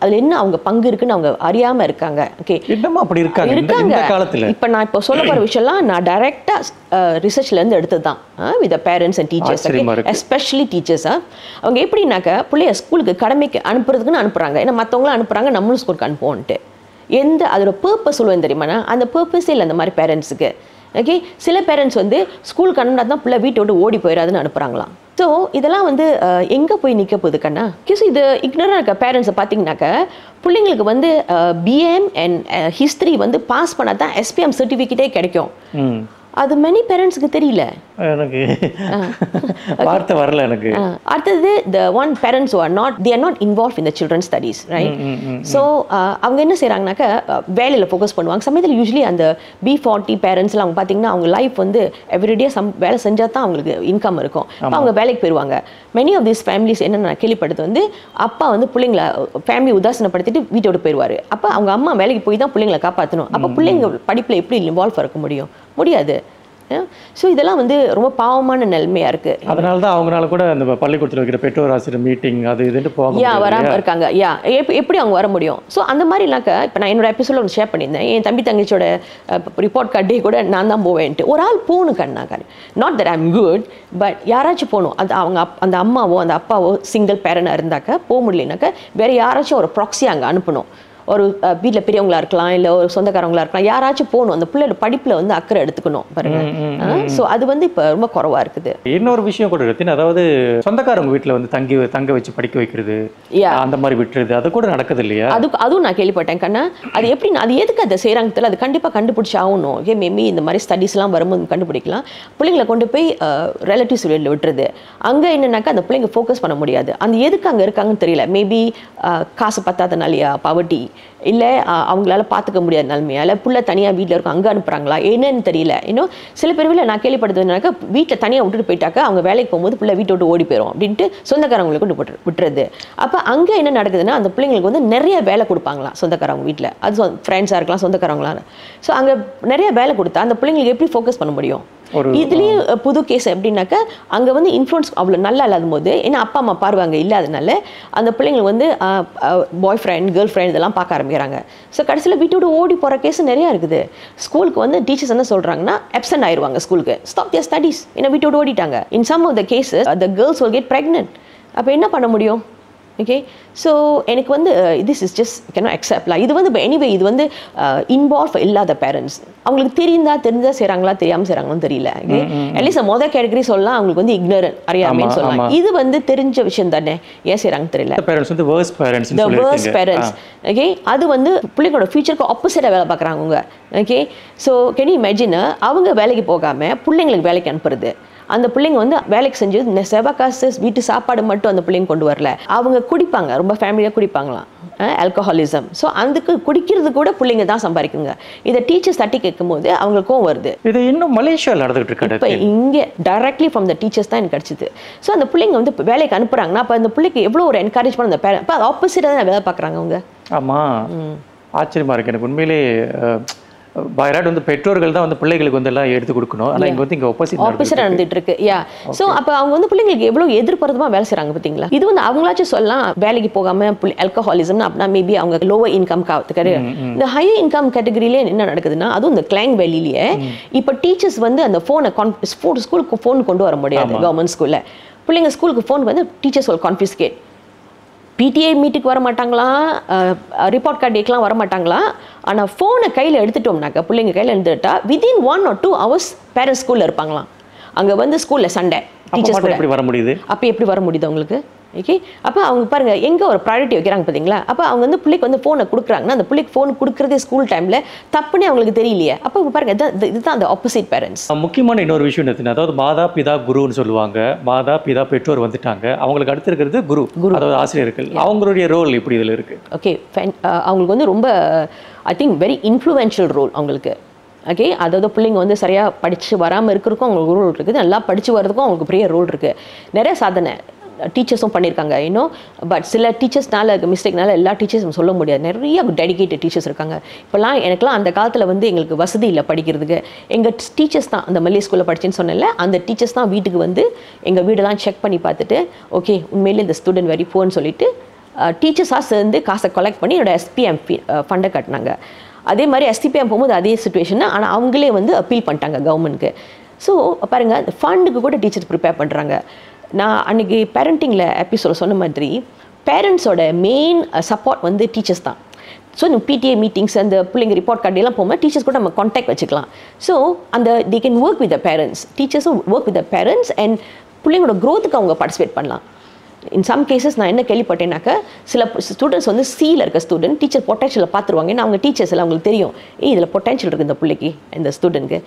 அதில் என்ன அவங்க பங்கு இருக்குன்னு அவங்க அறியாமல் இருக்காங்க. ஓகே, அப்படி இருக்காங்க காலத்தில். இப்போ நான் இப்போ சொல்ல போகிற விஷயம்லாம் நான் டைரெக்டாக ரிசர்ச்லேருந்து எடுத்தது தான் with parents and teachers, especially டீச்சர்ஸாக. அவங்க எப்படின்னாக்கா பிள்ளைய ஸ்கூலுக்கு கடமைக்கு அனுப்புறதுக்குன்னு அனுப்புகிறாங்க, ஏன்னா மற்றவங்களும் அனுப்புகிறாங்க, நம்மளும் ஸ்கூலுக்கு அனுப்புவோன்ட்டு. அதோட பர்பஸ் சொல்லுவேன் தெரியுமாண்ணா, அந்த பர்பஸே இல்லை அந்த மாதிரி பேரண்ட்ஸுக்கு. ஓகே, சில பேரண்ட்ஸ் வந்து ஸ்கூலுக்கு அனுப்பினா தான் பிள்ளை வீட்டை விட்டு ஓடி போயிடாதுன்னு அனுப்புகிறாங்களாம். ஸோ இதெல்லாம் வந்து எங்கே போய் நிற்க போகுது கண்ணா? கிஸ் இது இக்னராக இருக்க பேரண்ட்ஸை பார்த்தீங்கன்னாக்க பிள்ளைங்களுக்கு வந்து பிஎம் அண்ட் ஹிஸ்ட்ரி வந்து பாஸ் பண்ணால் தான் எஸ்பிஎம் சர்டிஃபிகேட்டே கிடைக்கும். அது மெனி பேரண்ட்ஸுக்கு தெரியல. எனக்கு வார்த்தை வரல எனக்கு. அடுத்தது the one parents who are not, they are not involved in the children's studies, right? So அவங்க என்ன செய்கிறாங்கனாக்கா வேலையில் ஃபோக்கஸ் பண்ணுவாங்க. சமயத்தில் யூஸ்வலி அந்த B40 பேரண்ட்ஸ்லாம் அவங்க பார்த்தீங்கன்னா அவங்க லைஃப் வந்து எவ்ரிடே வேலை செஞ்சால் தான் அவங்களுக்கு இன்கம் இருக்கும். அப்போ அவங்க வேலைக்கு போயிடுவாங்க. மெனி ஆஃப் தீஸ் ஃபேமிலிஸ் என்னென்ன நான் கேள்விப்படுறது வந்து அப்பா வந்து பிள்ளைங்களை ஃபேமிலி உதாசனப்படுத்திட்டு வீட்டை விட்டு போயிடுவார். அப்போ அவங்க அம்மா வேலைக்கு போய் தான் பிள்ளைங்களை காப்பாற்றணும். அப்போ பிள்ளைங்க படிப்பில் எப்படி இன்வால்வ் இருக்க முடியாது. ஸோ இதெல்லாம் வந்து ரொம்ப பாவமான நிலைமையாக இருக்குது. அதனால தான் அவங்களால கூட அந்த பள்ளிக்கூடத்தில் வைக்கிற பெற்றோர் ஆசிரியர் மீட்டிங் அது இதுன்னு போக வராமல் இருக்காங்க. எப்படி அவங்க வர முடியும்? ஸோ அந்த மாதிரினாக்கா இப்போ நான் என்னோட எபிசோட ஒன்று ஷேர் பண்ணியிருந்தேன். என் தம்பி தங்கச்சியோட ரிப்போர்ட் கார்டே கூட நான் தான் போவேன்ட்டு. ஒரு ஆள் போகணும் கண்ணா. Not that I'm good, but யாராச்சும் போகணும். அது அவங்க அந்த அம்மாவோ அந்த அப்பாவோ சிங்கிள் பேரண்டாக இருந்தாக்கா போக முடியலனாக்கா வேறு யாராச்சும் ஒரு ப்ராக்ஸி அங்கே அனுப்பணும். ஒரு வீட்டில் பெரியவங்களா இருக்கலாம், இல்லை ஒரு சொந்தக்காரவங்களா இருக்கலாம், யாராச்சும் போகணும். அந்த பிள்ளையோட படிப்பில் வந்து அக்கறை எடுத்துக்கணும் பாருங்க. ஸோ அது வந்து இப்போ ரொம்ப குறைவாக இருக்குது. இன்னொரு விஷயம் கூட இருக்கு, அதாவது சொந்தக்காரங்க வீட்டில் வந்து தங்க வச்சு படிக்க வைக்கிறது, அந்த மாதிரி விட்டுறது, அது கூட நடக்குது இல்லையா? அதுவும் நான் கேள்விப்பட்டேன் கண்ணா. அது எப்படி, அது எதுக்கு அதை செய்கிறாங்க தெரியல. அது கண்டிப்பாக கண்டுபிடிச்சி ஆகணும். மேபி இந்த மாதிரி ஸ்டடீஸ்லாம் வரும்போது கண்டுபிடிக்கலாம். பிள்ளைங்களை கொண்டு போய் ரிலேட்டிவ்ஸ் வீட்டில் விட்டுறது, அங்கே என்னன்னாக்கா அந்த பிள்ளைங்க ஃபோக்கஸ் பண்ண முடியாது. அந்த எதுக்கு அங்கே இருக்காங்கன்னு தெரியல. மேபி காசு பத்தாதனாலையா, பவர்ட்டி, இல்லை அவங்களால பார்த்துக்க முடியாத நிலைமையா, இல்லை பிள்ளை தனியாக வீட்டில் இருக்கும் அங்கே அனுப்புகிறாங்களா என்னன்னு தெரியல. இன்னும் சில பேர் நான் கேள்விப்படுறதுனாக்கா வீட்டில் தனியாக விட்டுட்டு போயிட்டாக்கா அவங்க வேலைக்கு போகும்போது பிள்ளை வீட்டை விட்டு ஓடி போயிடும் அப்படின்ட்டு சொந்தக்காரங்களுக்கு கொண்டு விட்டுறது. அப்போ அங்கே என்ன நடக்குதுன்னா அந்த பிள்ளைங்களுக்கு வந்து நிறைய வேலை கொடுப்பாங்களாம் சொந்தக்காரவங்க வீட்டில். அது ஃப்ரெண்ட்ஸாக இருக்கலாம், சொந்தக்காரவங்களாம். ஸோ அங்கே நிறைய வேலை கொடுத்தா அந்த பிள்ளைங்களுக்கு எப்படி ஃபோக்கஸ் பண்ண முடியும்? இதுலேயும் புது கேஸ் எப்படின்னாக்கா அங்கே வந்து இன்ஃப்ளூன்ஸ் அவ்வளோ நல்லா இல்லாத போது, ஏன்னா அப்பா அம்மா பார்வாங்க இல்லாதனால அந்த பிள்ளைங்களுக்கு வந்து பாய் ஃப்ரெண்ட் கேர்ள் ஃப்ரெண்ட் இதெல்லாம் பார்க்க ஆரம்பிக்கிறாங்க. ஸோ கடைசியில் வீட்டோட ஓடி போகிற கேஸ் நிறையா இருக்குது. ஸ்கூலுக்கு வந்து டீச்சர்ஸ் என்ன சொல்கிறாங்கன்னா அப்சென்ட் ஆயிடுவாங்க ஸ்கூலுக்கு, ஸ்டாப் தியர் ஸ்டடீஸ், ஏன்னா வீட்டோட ஓடிட்டாங்க. In some of the cases the girls will get pregnant. அப்போ என்ன பண்ண முடியும்? ஓகே, ஸோ எனக்கு வந்து this is just can not அக்செப்ட்லாம். இது வந்து எனிவே இது வந்து இன்வால்வ் இல்லாத பேரண்ட்ஸ், அவங்களுக்கு தெரிஞ்சா செய்கிறாங்களா தெரியாமல் செய்கிறாங்கன்னு தெரியல. ஓகே, அட்லீஸ்ட் மொதல் கேட்டகரி சொல்லலாம் அவங்களுக்கு வந்து இக்னரன்ட் அறியாமைன்னு சொல்லலாம். இது வந்து தெரிஞ்ச விஷயம் தானே, ஏன் செய்கிறாங்கன்னு தெரியல. Worst parents. ஓகே, அது வந்து பிள்ளைங்களோட ஃபியூச்சருக்கு ஆப்போசிட்டாக வேலை பார்க்குறாங்க. Okay, so can you imagine அவங்க வேலைக்கு போகாமல் பிள்ளைங்களுக்கு வேலைக்கு அனுப்புறது. அந்த பிள்ளைங்க வந்து வேலைக்கு செஞ்சது செவ்வாய் காசு வீட்டு சாப்பாடு மட்டும் அந்த பிள்ளைங்க கொண்டு வரல. அவங்க குடிப்பாங்க, ரொம்ப ஃபேமிலியாக குடிப்பாங்களாம், ஆல்கஹாலிசம். ஸோ அதுக்கு குடிக்கிறது கூட பிள்ளைங்க தான் சம்பாதிக்குங்க. இதை டீச்சர்ஸ் தட்டி கேட்கும் போது அவங்களுக்கும் வருது. இது இன்னும் மலேசியாவில் நடந்துகிட்டு இருக்கு. இப்போ இங்கே டைரக்ட்லி ஃப்ரம் த டீச்சர்ஸ் தான் எனக்கு கிடச்சிது. ஸோ அந்த பிள்ளைங்க வந்து வேலைக்கு அனுப்புகிறாங்கன்னா அப்போ அந்த பிள்ளைக்கு எவ்வளோ ஒரு என்கரேஜ் பண்ண அந்த பேரண்ட், இப்போ அது ஆப்போசிட்டாக தான் வேலை பார்க்குறாங்க அவங்க. ஆமாம், ஆச்சரியமாக இருக்குது எனக்கு உண்மையிலே. பைராட் வந்து பெற்றோர்கள் தான் வந்து பிள்ளைகளுக்கு வந்து எல்லாம் எடுத்து கொடுக்கணும். ஆனால் இங்கே வந்து இங்கே ஆப்போசிட் நடந்துட்டு இருக்கு. ஸோ அப்போ அவங்க வந்து பிள்ளைங்களுக்கு எவ்வளோ எதிர்பார்த்தமாக வேலை செய்கிறாங்க பார்த்தீங்களா? இது வந்து அவங்களாச்சும் சொல்லலாம் வேலைக்கு போகாமல் ஆல்கஹாலிசம் அப்படின்னா மேபி அவங்க லோவர் இன்கம் கிடையாது. இந்த ஹையர் இன்கம் கேட்டகரியிலே என்ன நடக்குதுன்னா, அதுவும் இந்த கிளாங் வேலியிலேயே இப்போ டீச்சர்ஸ் வந்து அந்த ஃபோனை ஸ்கூலுக்கு ஃபோன் கொண்டு வர முடியாது. கவர்மெண்ட் ஸ்கூலில் பிள்ளைங்க ஸ்கூலுக்கு ஃபோன் வந்து டீச்சர்ஸ் will confiscate. பிடிஐ மீட்டுக்கு வர மாட்டாங்களாம், ரிப்போர்ட் கார்டு டேக்கெலாம் வர மாட்டாங்களாம். ஆனால் ஃபோனை கையில் எடுத்துட்டோம்னாக்கா பிள்ளைங்க கையில் எடுத்துட்டா வித்தின் 1 or 2 hours பேரண்ட்ஸ் ஸ்கூலில் இருப்பாங்களாம். அங்கே வந்து ஸ்கூலில் சண்டை டீச்சர்ஸ் எப்படி வர முடியுது? அப்போ எப்படி வர முடியுது அவங்களுக்கு? ஓகே, அப்போ அவங்க பாருங்கள் எங்கே ஒரு ப்ரையாரிட்டி வைக்கிறாங்க பார்த்தீங்களா? அப்போ அவங்க வந்து பிள்ளைக்கு வந்து ஃபோனை கொடுக்குறாங்கன்னா அந்த பிள்ளைக்கு ஃபோன் கொடுக்குறதே ஸ்கூல் டைமில் தப்புன்னே அவங்களுக்கு தெரியலையே. அப்போ பாருங்கள் இதுதான் அந்த ஆப்போசிட் பேரண்ட்ஸ். முக்கியமான இன்னொரு விஷயம் என்ன, அதாவது மாதா பிதா குருன்னு சொல்லுவாங்க. மாதா பிதா பெற்றோர் வந்துட்டாங்க, அவங்களுக்கு அடுத்து இருக்கிறது குரு, அதாவது ஆசிரியர்கள். அவங்களுடைய ரோல் இப்படி இதில் இருக்குது. ஓகே, அவங்களுக்கு வந்து ரொம்ப I think very influential role அவங்களுக்கு. ஓகே, அதாவது பிள்ளைங்க வந்து சரியாக படித்து வராமல் இருக்கிறதுக்கும் அவங்களுக்கு ரோல் இருக்குது, நல்லா படித்து வர்றதுக்கும் அவங்களுக்கு பெரிய ரோல் இருக்குது. நிறைய சாதனை டீச்சர்ஸும் பண்ணியிருக்காங்க இன்னும். பட் சில டீச்சர்ஸ்னால மிஸ்டேக்னால எல்லா டீச்சர்ஸும் சொல்ல முடியாது. நிறைய டெடிகேட்டட் டீச்சர்ஸ் இருக்காங்க. இப்போலாம் எனக்குலாம் அந்த காலத்தில் வந்து எங்களுக்கு வசதி இல்லை படிக்கிறதுக்கு. எங்கள் டீச்சர்ஸ் தான் அந்த மல்லிகை ஸ்கூலில் படிச்சேன்னு சொன்னேன்ல, அந்த டீச்சர்ஸ் தான் வீட்டுக்கு வந்து எங்கள் வீடெல்லாம் செக் பண்ணி பார்த்துட்டு ஓகே உண்மையிலே இந்த ஸ்டூடெண்ட் வெரி புவர்னு சொல்லிட்டு டீச்சர்ஸாக சேர்ந்து காசை கலெக்ட் பண்ணி என்னோட எஸ்பிஎம் ஃபண்டை கட்டினாங்க. அதே மாதிரி எஸ்டிபிஎம் போகும்போது அதே சுச்சுவேஷன். ஆனால் அவங்களே வந்து அப்பீல் பண்ணிட்டாங்க கவர்மெண்ட்டுக்கு. ஸோ பாருங்கள், அந்த ஃபண்டுக்கு கூட டீச்சர்ஸ் ப்ரிப்பேர் பண்ணுறாங்க. நான் அன்றைக்கி பேரண்டிங்கில் எபிசோட சொன்ன மாதிரி பேரண்ட்ஸோட மெயின் சப்போர்ட் வந்து டீச்சர்ஸ் தான். ஸோ இந்த பிடிஏ மீட்டிங்ஸ் அந்த பிள்ளைங்க ரிப்போர்ட் கார்டெல்லாம் போகும்போது டீச்சர்ஸ் கூட நம்ம கான்டாக்ட் வச்சுக்கலாம். ஸோ அந்த they can work with the parents, டீச்சர்ஸும் work with the parents and பிள்ளைங்களோட க்ரோத்துக்கு அவங்க பார்ட்டிசிபேட் பண்ணலாம். இன் சம் கேசஸ் நான் என்ன கேள்விப்பட்டேன்னாக்கா சில ஸ்டூடெண்ட்ஸ் வந்து சியில் இருக்க ஸ்டூடெண்ட் டீச்சர் பொட்டன்ஷியலை பார்த்துருவாங்க. ஏன்னா அவங்க டீச்சர்ஸ் எல்லாம் அவங்களுக்கு தெரியும், இதில் பொட்டன்ஷியல் இருக்குது இந்த பிள்ளைக்கு, இந்த ஸ்டூடெண்ட்க்கு.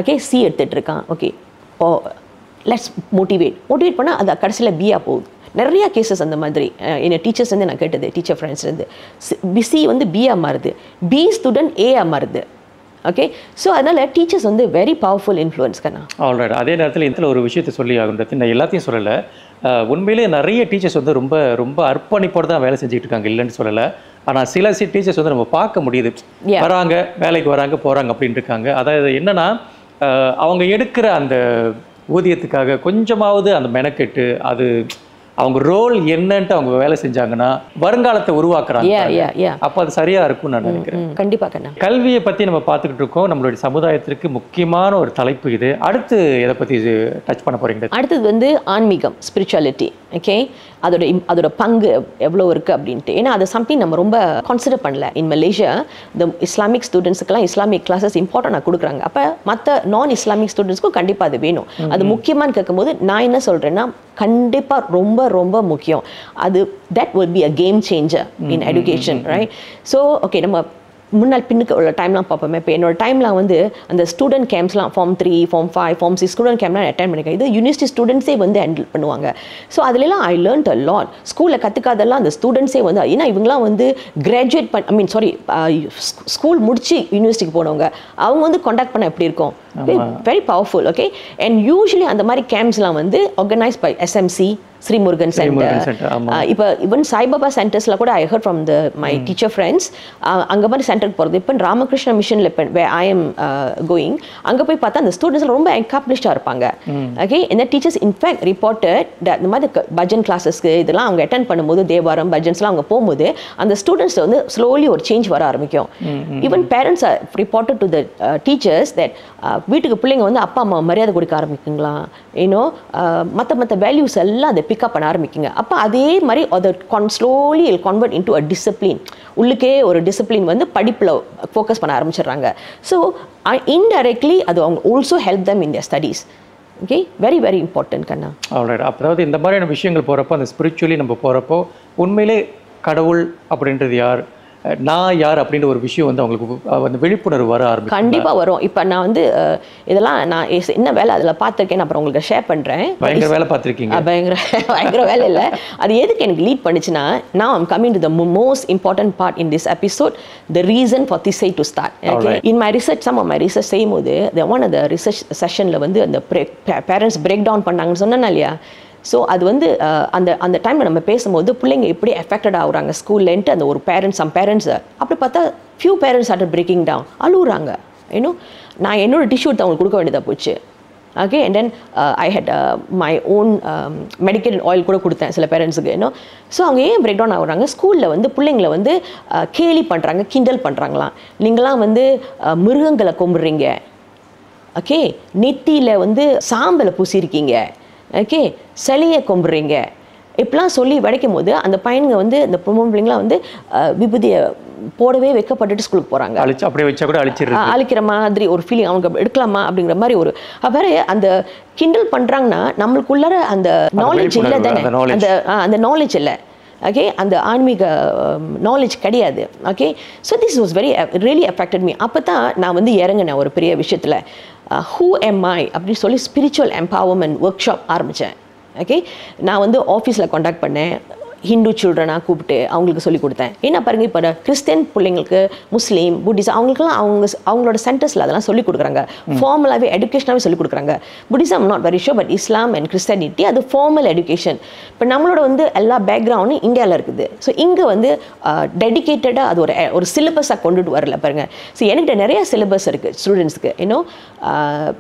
ஓகே, சி எடுத்துகிட்டு இருக்கான், ஓகே லெட்ஸ் மோட்டிவேட் பண்ணால் அது கடைசியில் பிஆ போகுது. நிறையா கேசஸ் அந்த மாதிரி என்ன டீச்சர்ஸ் வந்து நான் கேட்டது, டீச்சர் ஃப்ரெண்ட்ஸ்லேருந்து சி வந்து பிஆ மாறுது, பி ஸ்டூடெண்ட் ஏஆ மாறுது. ஓகே, ஸோ அதனால் டீச்சர்ஸ் வந்து வெரி பவர்ஃபுல் இன்ஃப்ளூயன்ஸ் கண்ணா. ஆல்ரைட். அதே நேரத்தில் இதில் ஒரு விஷயத்தை சொல்லி ஆகுன்றது, நான் எல்லாத்தையும் சொல்லலை, உண்மையிலே நிறைய டீச்சர்ஸ் வந்து ரொம்ப ரொம்ப அர்ப்பணிப்போடு தான் வேலை செஞ்சுட்டு இருக்காங்க, இல்லைன்னு சொல்லலை. ஆனால் சில டீச்சர்ஸ் வந்து நம்ம பார்க்க முடியுது, வராங்க வேலைக்கு வராங்க போகிறாங்க அப்படின்னு இருக்காங்க. அதாவது என்னன்னா அவங்க எடுக்கிற அந்த ஊதியத்துக்காக கொஞ்சமாவது அந்த மெனக்கெட்டு அது அவங்க ரோல் என்னன்ட்டு அவங்க வேலை செஞ்சாங்கன்னா வருங்காலத்தை உருவாக்குறாங்க. அப்போ அது சரியா இருக்கும்னு நான் நினைக்கிறேன். கண்டிப்பா கண்ணா. கல்வியை பத்தி நம்ம பார்த்துக்கிட்டு இருக்கோம். நம்மளுடைய சமுதாயத்திற்கு முக்கியமான ஒரு தலைப்பு இது. அடுத்து எதை பத்தி டச் பண்ண போறீங்க? அடுத்தது வந்து ஆன்மீகம், ஸ்பிரிச்சுவாலிட்டி. ஓகே, அதோட பங்கு எவ்வளோ இருக்குது அப்படின்ட்டு. ஏன்னா அது சம்திங் நம்ம ரொம்ப கான்சிடர் பண்ணல. இன் மலேசியா இந்த இஸ்லாமிக் ஸ்டூடெண்ட்ஸுக்கெல்லாம் இஸ்லாமிக் கிளாஸஸ் இம்பார்ட்டன்டாக கொடுக்குறாங்க. அப்போ மற்ற நான் இஸ்லாமிக் ஸ்டூடெண்ட்ஸ்க்கும் கண்டிப்பாக அது வேணும். அது முக்கியமானு கேட்கும்போது நான் என்ன சொல்கிறேன்னா கண்டிப்பாக ரொம்ப ரொம்ப முக்கியம். அது that will be a game changer in education, right? So okay, நம்ம முன்னாள் பின்னுக்கு உள்ள டைம்லாம் பார்ப்போமே. இப்போ என்னோட டைம்லாம் வந்து அந்த ஸ்டூடெண்ட் கேம்ப்ஸ்லாம் Form 3, Form 5, Form 6 ஸ்டூடெண்ட் கேம்ப்லாம் அட்டென்ட் பண்ணியிருக்கேன். இது யூனிவர்சிட்டி ஸ்டூடெண்ட்ஸே வந்து ஹேண்டில் பண்ணுவாங்க. ஸோ அதுலலாம் ஐ லேர்ன்ட் அ லாட். ஸ்கூலில் கற்றுக்காதெல்லாம் அந்த ஸ்டூடெண்ட்ஸே வந்து, ஏன்னா இவங்களாம் வந்து கிராஜுவேட் ஸ்கூல் முடிச்சு யூனிவர்சிட்டிக்கு போனவங்க, அவங்க வந்து காண்டாக்ட் பண்ண எப்படி இருக்கும், very powerful. Okay, and usually அந்த மாதிரி கேம்ப்ஸ்லாம் வந்து organise by SMC, Srimurugan centre. இப்போ ஈவன் சாய்பாபா சென்டர்ஸில் கூட I heard from my teacher friends, அங்கே மாதிரி சென்டருக்கு போகிறது. இப்போ ராமகிருஷ்ண மிஷனில் இப்போ ஐ எம் கோயிங், அங்கே போய் பார்த்தா அந்த ஸ்டூடெண்ட்ஸ் ரொம்ப என்காப்ளிஷ்டாக இருப்பாங்க. ஓகே, இந்த டீச்சர்ஸ் இன்ஃபேக்ட் ரிப்போர்ட்டட் இந்த மாதிரி பஜன் கிளாஸஸ்க்கு இதெல்லாம் அவங்க அட்டென்ட் பண்ணும்போது, தேவாரம் பஜன்ஸ்லாம் அவங்க போகும்போது அந்த ஸ்டூடெண்ட்ஸ் வந்து ஸ்லோலி ஒரு சேஞ்ச் வர ஆரம்பிக்கும். Even parents are reported to the teachers that வீட்டுக்கு பிள்ளைங்க வந்து அப்பா அம்மா மரியாதை கொடுக்க ஆரம்பிக்குங்களா, ஏன்னோ மற்ற வேல்யூஸ் எல்லாம் அதை பிக்கப் பண்ண ஆரம்பிக்குங்க. அப்போ அதே மாதிரி அதை slowly will convert into a discipline. உள்ளுக்கே ஒரு டிசிப்ளின் வந்து படிப்பில் ஃபோக்கஸ் பண்ண ஆரம்பிச்சிடுறாங்க. ஸோ இன்டைரக்ட்லி அது அவங்க also help them in their studies. Okay, very very important கண்ணா. ஆல்ரைட். அதாவது இந்த மாதிரியான விஷயங்கள் போகிறப்போ, அந்த ஸ்பிரிச்சுவலி நம்ம போகிறப்போ உண்மையிலே கடவுள் அப்படின்றது யார், நான் யார் அப்படின்ற ஒரு விஷயம் வந்து அவங்களுக்கு வந்து விழிப்புணர்வு வர ஆரம்பிக்கும். கண்டிப்பாக வரும். இப்போ நான் வந்து இதெல்லாம் நான் என்ன வேலை அதில் பார்த்துருக்கேன், அப்புறம் உங்களுக்கு ஷேர் பண்ணுறேன். பயங்கர வேலை பார்த்துருக்கீங்க. பயங்கர வேலை இல்லை. அது எதுக்கு எனக்கு லீட் பண்ணுச்சுன்னா, now I'm coming to the most important part in this episode, the reason for Thisai to start. Okay? In my research, some of my research செய்யும்போது one of the research sessionல வந்து அந்த பேரண்ட்ஸ் பிரேக் டவுன் பண்ணாங்கன்னு சொன்னேன் இல்லையா. So அது வந்து அந்த டைமில் நம்ம பேசும்போது பிள்ளைங்க எப்படி எஃபெக்டட் ஆகுறாங்க ஸ்கூல்லேன்ட்டு அந்த ஒரு சம் பேரண்ட்ஸ் அப்படி பார்த்தா few parents are breaking down, அழுகுறாங்க. இன்னும் நான் என்னோட டிஷ்யூ அவங்களுக்கு கொடுக்க வேண்டியதாக போச்சு. Okay, and then I had my own medicated oil கூட கொடுத்தேன் சில பேரண்ட்ஸுக்கு. இன்னும் ஸோ அவங்க ஏன் பிரேக் டவுன் ஆகுறாங்க, ஸ்கூலில் வந்து பிள்ளைங்களை வந்து கேலி பண்ணுறாங்க, கிண்டல் பண்ணுறாங்களாம். நீங்களாம் வந்து மிருகங்களை கும்பிட்றீங்க, ஓகே, நெத்தியில் வந்து சாம்பலை பூசியிருக்கீங்க, ஓகே, சிலையை கும்பிட்றீங்க, இப்படிலாம் சொல்லி வடைக்கும் போது அந்த பையனுங்க வந்து இந்த பிள்ளைங்களாம் வந்து விபூதியை போடவே வைக்கப்பட்டுட்டு ஸ்கூலுக்கு போகிறாங்க. அப்படியே வச்சா கூட அழிக்கிற மாதிரி ஒரு ஃபீலிங் அவங்க எடுக்கலாமா அப்படிங்கிற மாதிரி ஒரு வேற அந்த கிண்டல் பண்ணுறாங்கன்னா நம்மளுக்குள்ளார அந்த நாலேஜ் இல்லை தானே, அந்த நாலேஜ் இல்லை. ஓகே, அந்த ஆன்மீக நாலேஜ் கிடையாது. Okay, so this was really affected me. அப்போ தான் நான் வந்து இறங்கினேன் ஒரு பெரிய விஷயத்தில். ஹூ எம் ஐ அப்படின்னு சொல்லி ஸ்பிரிச்சுவல் எம்பவர்மெண்ட் ஒர்க் ஷாப் ஆரம்பித்தேன். ஓகே, நான் வந்து ஆஃபீஸில் காண்டாக்ட் பண்ணேன், ஹிந்து சில்ட்ரனாக கூப்பிட்டு அவங்களுக்கு சொல்லிக் கொடுத்தேன். ஏன்னா பாருங்கள், இப்போ கிறிஸ்டியன் பிள்ளைங்களுக்கு, முஸ்லீம், புத்திசம் அவங்களுக்குலாம் அவங்களோட சென்டர்ஸில் அதெல்லாம் சொல்லிக் கொடுக்குறாங்க. ஃபார்மலாகவே எஜுகேஷனாகவே சொல்லிக் கொடுக்குறாங்க. Buddhism not very sure, but Islam and Christianity அது ஃபார்மல் எஜுகேஷன். இப்போ நம்மளோட வந்து எல்லா பேக்ரவுண்டும் இந்தியாவில் இருக்குது. ஸோ இங்கே வந்து டெடிக்கேட்டடாக அது ஒரு சிலபஸாக கொண்டுட்டு வரல பாருங்கள். ஸோ என்கிட்ட நிறைய சிலபஸ் இருக்குது ஸ்டூடெண்ட்ஸ்க்கு. இன்னும்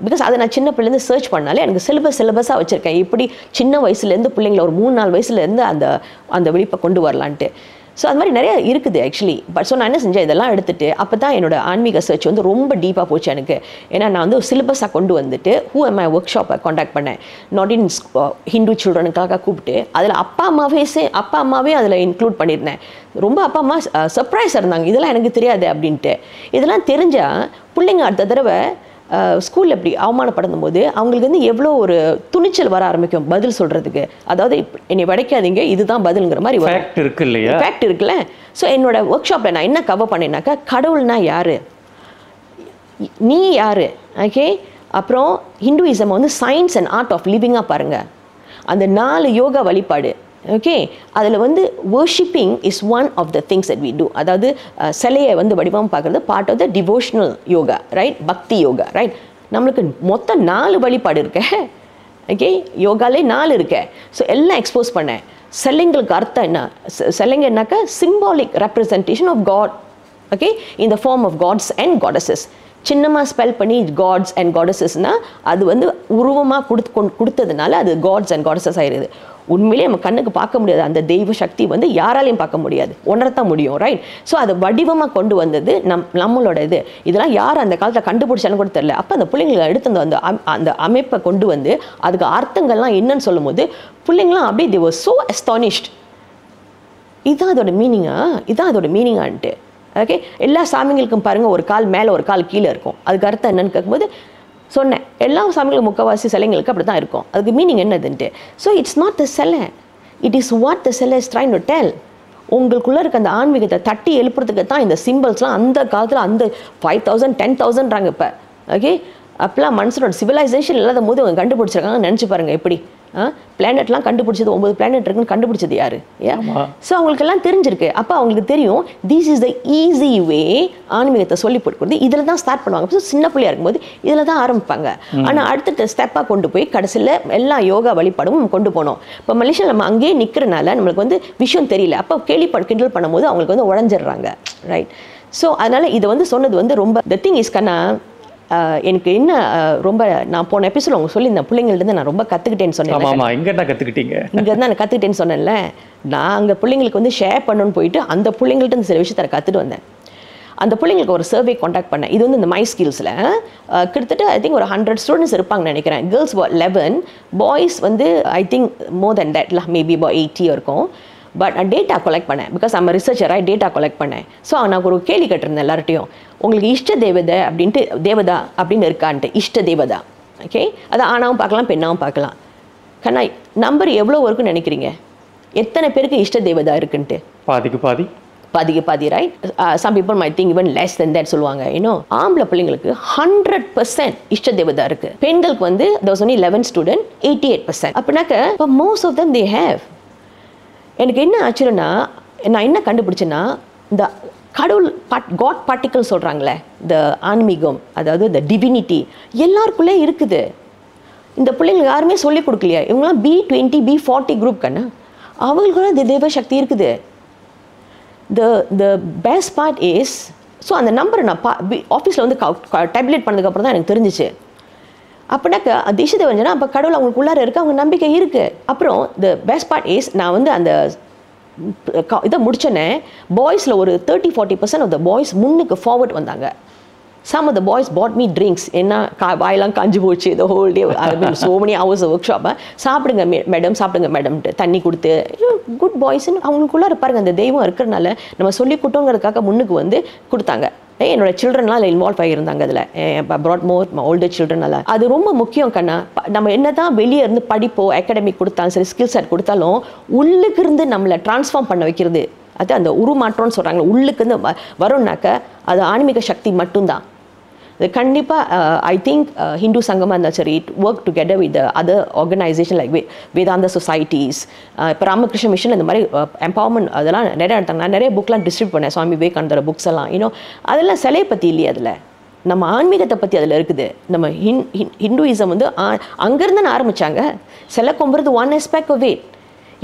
பிகாஸ் அதை நான் சின்ன பிள்ளைலேருந்து சர்ச் பண்ணாலே எனக்கு சிலபஸாக வச்சுருக்கேன். எப்படி சின்ன வயசுலேருந்து பிள்ளைங்கள ஒரு 3-4 வயசுலேருந்து அந்த விழிப்பை கொண்டு வரலான்ட்டு. ஸோ அது மாதிரி நிறைய இருக்குது ஆக்சுவலி. பட் ஸோ நான் என்ன செஞ்சேன், இதெல்லாம் எடுத்துகிட்டு அப்போ தான் என்னோட ஆன்மீக சர்ச் வந்து ரொம்ப டீப்பாக போச்சு எனக்கு. ஏன்னா நான் வந்து சிலபஸாக கொண்டு வந்துட்டு HooAmI ஒர்க் ஷாப்பை காண்டாக்ட் பண்ணேன். நாட் இன் ஹிந்து சில்ட்ரனுக்காக கூப்பிட்டு அதில் அப்பா அம்மாவே அதில் இன்க்ளூட் பண்ணியிருந்தேன். ரொம்ப அப்பா அம்மா சர்ப்ரைஸாக இருந்தாங்க, இதெல்லாம் எனக்கு தெரியாது அப்படின்ட்டு. இதெல்லாம் தெரிஞ்சால் பிள்ளைங்க அடுத்த தடவை ஸ்கூலில் இப்படி அவமானப்படுத்தும் போது அவங்களுக்கு வந்து எவ்வளோ ஒரு துணிச்சல் வர ஆரம்பிக்கும் பதில் சொல்கிறதுக்கு. அதாவது என்னை வடைக்காதீங்க, இதுதான் பதிலுங்கிற மாதிரி ஃபேக்ட் இருக்கு இல்லையா, ஃபேக்ட் இருக்குல்ல. ஸோ என்னோட ஒர்க் ஷாப்பில் நான் என்ன கவர் பண்ணேன்னாக்கா, கடவுள்னா யார், நீ யார், ஓகே. அப்புறம் ஹிந்துயிசம் வந்து சயின்ஸ் அண்ட் ஆர்ட் ஆஃப் லிவிங்காக பாருங்கள். அந்த 4 யோகா வழிபாடு, ஓகே. அதில் வந்து worshipping is one of the things that we do. அதாவது சிலையை வந்து வடிவம் பார்க்குறது part of the devotional yoga, right, bhakti yoga, right. நம்மளுக்கு மொத்தம் 4 வழிபாடு இருக்கு, ஓகே. யோகாலே 4 இருக்கு. ஸோ எல்லாம் எக்ஸ்போஸ் பண்ணேன். சிலைங்களுக்கு அர்த்தம் என்ன, சிலைங்க என்னாக்கா symbolic representation of god, okay, in the form of gods and goddesses. சின்னமாக ஸ்பெல் பண்ணி காட்ஸ் அண்ட் காடஸஸ்னால் அது வந்து உருவமாக கொடுத்ததுனால அது காட்ஸ் அண்ட் காடஸஸ் ஆயிடுது. உண்மையிலே நம்ம கண்ணுக்கு பார்க்க முடியாது அந்த தெய்வ சக்தி வந்து, யாராலையும் பார்க்க முடியாது, உணரத்தான் முடியும், ரைட். ஸோ அதை வடிவமாக கொண்டு வந்தது நம்மளோட இது. இதெல்லாம் யார் அந்த காலத்தில் கண்டுபிடிச்சாலும் கூட தெரியல. அப்போ அந்த பிள்ளைங்களை எடுத்து அந்த அமைப்பை கொண்டு வந்து அதுக்கு அர்த்தங்கள்லாம் என்னன்னு சொல்லும் போது பிள்ளைங்களாம் அப்படியே they were so astonished. இதுதான் அதோட மீனிங்கான்ட்டு, ஓகே. எல்லா சாமிங்களுக்கும் பாருங்கள் ஒரு கால் மேலே ஒரு கால் கீழே இருக்கும். அதுக்கு அர்த்தம் என்னன்னு கேட்கும்போது சொன்னேன், எல்லா சாமிகளும் முக்கவாசி சிலைங்களுக்கு அப்படி தான் இருக்கும். அதுக்கு மீனிங் என்னதுன்ட்டு. ஸோ இட்ஸ் நாட் த சிலை, இட் இஸ் வாட் த சிலை இஸ் ட்ரைங் டு டெல். உங்களுக்குள்ளே இருக்க அந்த ஆன்மீகத்தை தட்டி எழுப்புறதுக்கு தான் இந்த சிம்பிள்ஸ்லாம். அந்த காலத்தில் அந்த 5000 10,000றாங்க இப்போ, ஓகே. அப்போலாம் மனுஷனோட சிவிலைசேஷன் இல்லாத போது அவங்க கண்டுபிடிச்சிருக்காங்க. நினச்சி பாருங்கள் எப்படி. பிளானட்லாம் கண்டுபிடிச்சது 9 பிளானட் இருக்குன்னு கண்டுபிடிச்சது யாரு? ஸோ அவங்களுக்கெல்லாம் தெரிஞ்சிருக்கு. அப்போ அவங்களுக்கு தெரியும் this is the easy way ஆன்மீகத்தை சொல்லி கொடுக்குறது. இதில் தான் ஸ்டார்ட் பண்ணுவாங்க. ஸோ சின்ன பிள்ளையா இருக்கும்போது இதில் தான் ஆரம்பிப்பாங்க. ஆனால் அடுத்த ஸ்டெப்பாக கொண்டு போய் கடைசியில் எல்லா யோகா வழிபாடும் கொண்டு போனோம். இப்போ மலேசியாவில் நம்ம அங்கேயே நிற்கிறனால நம்மளுக்கு வந்து விஷயம் தெரியல. அப்போ கிண்டல் பண்ணும்போது அவங்களுக்கு வந்து உடஞ்சிடுறாங்க, ரைட். ஸோ அதனால் இதை வந்து சொன்னது வந்து ரொம்ப த திங் இஸ் கண்ணா. எனக்கு என்ன ரொம்ப நான் போன எபிசோட் அவங்க சொல்லி இந்த பிள்ளைங்கள்ட்ட நான் ரொம்ப கற்றுக்கிட்டேன்னு சொன்னேன். இங்கே தான் நான் கற்றுக்கிட்டேன்னு சொன்னேன்ல. நான் அங்கே பிள்ளைங்களுக்கு வந்து ஷேர் பண்ணணும்னு போயிட்டு அந்த பிள்ளைங்கள்ட்ட சில விஷயத்தை கற்றுட்டு வந்தேன். அந்த பிள்ளைங்களுக்கு ஒரு சர்வே காண்டாக்ட் பண்ணேன். இது வந்து இந்த மை ஸ்கில்ஸில் கிட்டத்தட்ட ஐ திங்க் ஒரு 100 ஸ்டூடெண்ட்ஸ் இருப்பாங்கன்னு நினைக்கிறேன். கேர்ள்ஸ் 11, பாய்ஸ் வந்து ஐ திங்க் மோர் தென் தட்ல மேபி about 80 இருக்கும். பட் நான் டேட்டா கலெக்ட் பண்ணேன். பிகாஸ் நம்ம ரிசர்ச்சராக டேட்டா கலெக்ட் பண்ணேன். ஸோ நான் ஒரு கேள்வி கேட்டிருந்தேன் எல்லார்ட்டையும், உங்களுக்கு இஷ்ட தேவதை அப்படின்ட்டு தேவதா அப்படின்னு இருக்கான்ட்டு. இஷ்ட தேவதா, ஓகே. அதை ஆணாவும் பார்க்கலாம் பெண்ணாவும் பார்க்கலாம். கண்ணா நம்பர் எவ்வளோ இருக்குன்னு நினைக்கிறீங்க? எத்தனை பேருக்கு இஷ்ட தேவதா இருக்குன்ட்டு? பாதிக்கு பாதி, right. Some people may think even less than that சொல்லுவாங்க. இன்னும் ஆம்பளை பிள்ளைங்களுக்கு 100% இஷ்ட தேவதா இருக்கு. பெண்களுக்கு வந்து there was only 11 student 88%. அப்படின்னாக்க இப்போ most of them they have. எனக்கு என்ன ஆச்சுன்னா, நான் என்ன கண்டுபிடிச்சேன்னா, இந்த கடவுள் காட் பார்ட்டிக்கல் சொல்கிறாங்களே, இந்த ஆன்மீகம், அதாவது இந்த டிவினிட்டி எல்லாருக்குள்ளே இருக்குது. இந்த பிள்ளைங்களுக்கு யாருமே சொல்லிக் கொடுக்கலையா? இவங்களாம் B20 B40 குரூப் கண்ணா, அவங்களுக்குள்ள இந்த தெய்வ சக்தி இருக்குது. The best part is, so அந்த நம்பரை நான் ஆஃபீஸில் வந்து டேப்லெட் பண்ணதுக்கப்புறம் தான் எனக்கு தெரிஞ்சிச்சு. அப்படின்னாக்கா அது இஷ்ட தேவஞ்சனா அப்போ கடவுள் அவங்களுக்குள்ளார இருக்குது, அவங்க நம்பிக்கை இருக்குது. அப்புறம் த பெஸ்ட் பார்ட் இஸ், நான் வந்து அந்த இதை முடிச்சோன்னே பாய்ஸில் ஒரு 30-40% ஆஃப் த பாய்ஸ் முன்னுக்கு ஃபார்வர்ட் வந்தாங்க. Some of the boys bought me drinks. என்ன வாயெல்லாம் காஞ்சி போச்சு the whole day. So many hours of workshop. சாப்பிடுங்க மேடம், சாப்பிடுங்க மேடம்ட்டு தண்ணி கொடுத்து குட் பாய்ஸ்ன்னு அவங்களுக்குள்ளே இருப்பாருங்க. அந்த தெய்வம் இருக்கிறனால நம்ம சொல்லி கொடுத்தோங்கிறதுக்காக முன்னுக்கு வந்து கொடுத்தாங்க. என்னோட சில்ட்ரன்லாம் இன்வால்வ் ஆகியிருந்தாங்க அதில். ப்ராட் மோர் ஓல்டர் சில்ட்ரனால அது ரொம்ப முக்கியம் கண்ணா. நம்ம என்ன தான் வெளியே இருந்து படிப்போ அகாடமிக் கொடுத்தாலும் சரி, ஸ்கில் செட் கொடுத்தாலும் உள்ளுக்கு இருந்து நம்மளை டிரான்ஸ்ஃபார்ம் பண்ண வைக்கிறது, அது அந்த உருமாற்றம்னு சொல்கிறாங்க, உள்ளுக்கு இருந்து வரும்னாக்க அது ஆன்மீக சக்தி மட்டும்தான். இது கண்டிப்பாக ஐ திங்க் ஹிந்து சங்கமாக இருந்தால் சரி, work together with other organisation like வேதாந்த சொசைட்டிஸ், இப்போ ராமகிருஷ்ண மிஷன் இந்த மாதிரி எம்பவர்மெண்ட் அதெல்லாம் நிறைய எடுத்தாங்க. நான் நிறைய புக்லாம் டிஸ்ட்ரிபியூட் பண்ணேன், சுவாமி விவேகானந்தர் புக்ஸ் எல்லாம். இன்னும் அதெல்லாம் சிலையை பற்றி இல்லையே, அதில் நம்ம ஆன்மீகத்தை பற்றி அதில் இருக்குது. நம்ம ஹிந்துயிசம் வந்து அங்கேருந்து ஆரம்பித்தாங்க. சிலை கும்புறது ஒன் ஆஸ்பெக்ட் ஆஃப் இட்.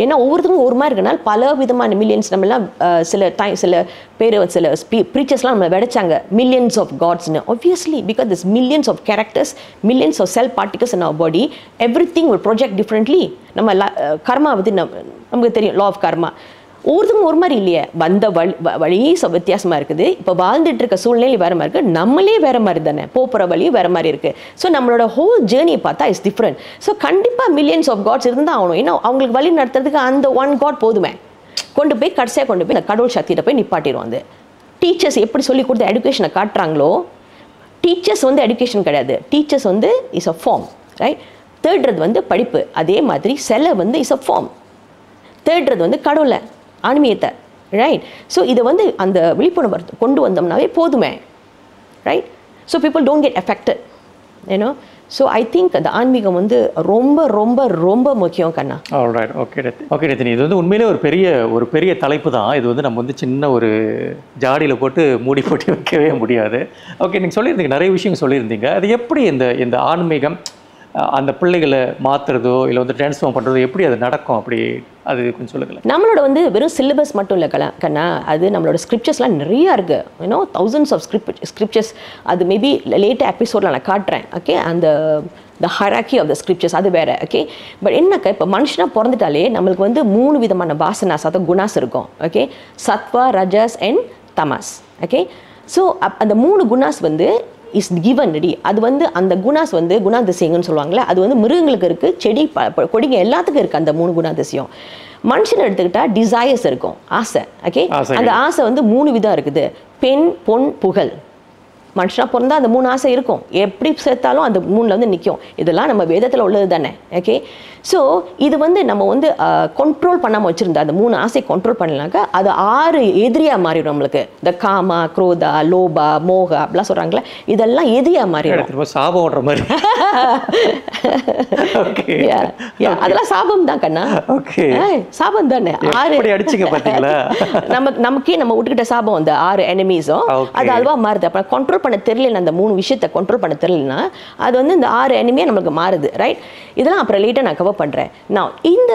ஏன்னா ஒவ்வொருத்தருக்கும் ஒரு மாதிரி இருக்கனால பல விதமான மில்லியன்ஸ் நம்மளாம் சில பேர் சில ப்ரீச்சர்ஸ்லாம் நம்மளை விடைச்சாங்க மில்லியன்ஸ் ஆஃப் காட்ஸ்னு. Obviously because this millions of characters, millions of cell particles in our body, every thing will project differently. நம்ம கர்மா பற்றி நமக்கு தெரியும், லா ஆஃப் கர்மா. ஒவ்வொருத்தவங்க ஒரு மாதிரி இல்லையே, வந்த வழி வித்தியாசமாக இருக்குது. இப்போ வாழ்ந்துட்டு இருக்க சூழ்நிலை வேறு மாதிரி இருக்குது, நம்மளே வேறு மாதிரி தானே, போகிற வழியும் வேறு மாதிரி இருக்குது. ஸோ நம்மளோட ஹோல் ஜேர்னியை பார்த்தா இஸ் டிஃப்ரெண்ட். ஸோ கண்டிப்பாக மில்லியன்ஸ் ஆஃப் காட்ஸ் இருந்தால் ஆகணும். ஏன்னா அவங்களுக்கு வழி நடத்துறதுக்கு அந்த ஒன் காட் போதுமே, கொண்டு போய் கடைசியாக கொண்டு போய் இந்த கடவுள் சக்தியிட்ட போய் நிப்பாட்டிடுவோம். அது டீச்சர்ஸ் எப்படி சொல்லி கொடுத்து எடுகேஷனை காட்டுறாங்களோ, டீச்சர்ஸ் வந்து எடுகேஷன் கிடையாது, டீச்சர்ஸ் வந்து இஸ் அ ஃபார்ம், ரைட்? தேடுறது வந்து படிப்பு, அதே மாதிரி சிலை வந்து இஸ் அ ஃபார்ம். தேடுறது வந்து கடவுளை, ஆன்மீகத்தை, ரைட்? ஸோ இதை வந்து அந்த விழிப்புணர்வு கொண்டு வந்தோம்னாவே போதுமே, right? So people don't get affected, ஏன்னோ. ஸோ ஐ திங்க் அந்த ஆன்மீகம் வந்து ரொம்ப ரொம்ப ரொம்ப முக்கியம் கண்ணா. ஆல்ரைட், ஓகே ரத்தினி, இது வந்து உண்மையிலே ஒரு பெரிய தலைப்பு தான். இது வந்து நம்ம வந்து சின்ன ஒரு ஜாடியில் போட்டு மூடி போட்டு வைக்கவே முடியாது. ஓகே, நீங்கள் சொல்லியிருந்தீங்க, நிறைய விஷயங்கள் சொல்லியிருந்தீங்க. அது எப்படி இந்த ஆன்மீகம் அந்த பிள்ளைகளை மாற்றுறதோ இல்லை வந்து ட்ரான்ஸ்ஃபார்ம் பண்ணுறதோ எப்படி அது நடக்கும், அப்படி அது கொஞ்சம் சொல்லுங்களேன். நம்மளோட வந்து வெறும் சிலபஸ் மட்டும் இல்லை கண்ணா, அது நம்மளோட ஸ்கிரிப்சர்ஸ்லாம் நிறையா இருக்குது. You know, thousands of scriptures. அது மேபி லேட்டாக எபிசோடில் நான் காட்டுறேன். ஓகே, அந்த the hierarchy of the scriptures அது வேறு. ஓகே, பட் என்னக்கா இப்போ மனுஷனாக பிறந்துட்டாலே நம்மளுக்கு வந்து 3 விதமான வாசனாஸ், அதாவது குணாஸ் இருக்கும். ஓகே, சத்வா, ரஜஸ் அண்ட் தமஸ். ஓகே, ஸோ அந்த 3 குணாஸ் வந்து இஸ் கிவன் ரெடி. அது வந்து அந்த குணாஸ் வந்து குணாதிசயங்கன்னு சொல்லுவாங்களே, அது வந்து மிருகங்களுக்கு இருக்குது, செடி கொடிங்க எல்லாத்துக்கும் இருக்குது அந்த 3 குணாதிசயம். மனுஷனை எடுத்துக்கிட்டால் டிசையர்ஸ் இருக்கும், ஆசை. ஓகே, அந்த ஆசை வந்து 3 விதம் இருக்குது. பெண், பொன், புகழ். மனுஷனாக பிறந்தா அந்த 3 ஆசை இருக்கும், எப்படி சேர்த்தாலும் அந்த 3ல் வந்து நிற்கும். இதெல்லாம் நம்ம வேதத்தில் உள்ளது தானே. ஓகே, ஸோ இது வந்து நம்ம வந்து கண்ட்ரோல் பண்ணாமல் வச்சுருந்தா, அந்த 3 ஆசை கண்ட்ரோல் பண்ணலாக்கா அது 6 எதிரியாக மாறிடும் நம்மளுக்கு. இந்த காமா, குரோதா, லோபா, மோகா அப்படிலாம் சொல்கிறாங்களே, இதெல்லாம் எதிரியாக மாறிடும். சாபம் ஓடுற மாதிரி. அதெல்லாம் சாபம் தான் கண்ணா. சாபம் தானே. 6 அடிச்சுங்க பார்த்தீங்களா, நமக்கே நம்ம விட்டுக்கிட்ட சாபம் அந்த 6 எனிமீஸும் அது அதுவா மாறுது. அப்புறம் கண்ட்ரோல் பண்ண தெரியல, அந்த 3 விஷயத்தை கண்ட்ரோல் பண்ண தெரியலன்னா அது வந்து இந்த 6 எனிமியே நம்மளுக்கு மாறுது, ரைட்? இதெல்லாம் அப்புறம் லேட்டாக நான் கவர் பண்ணுறேன். நான் இந்த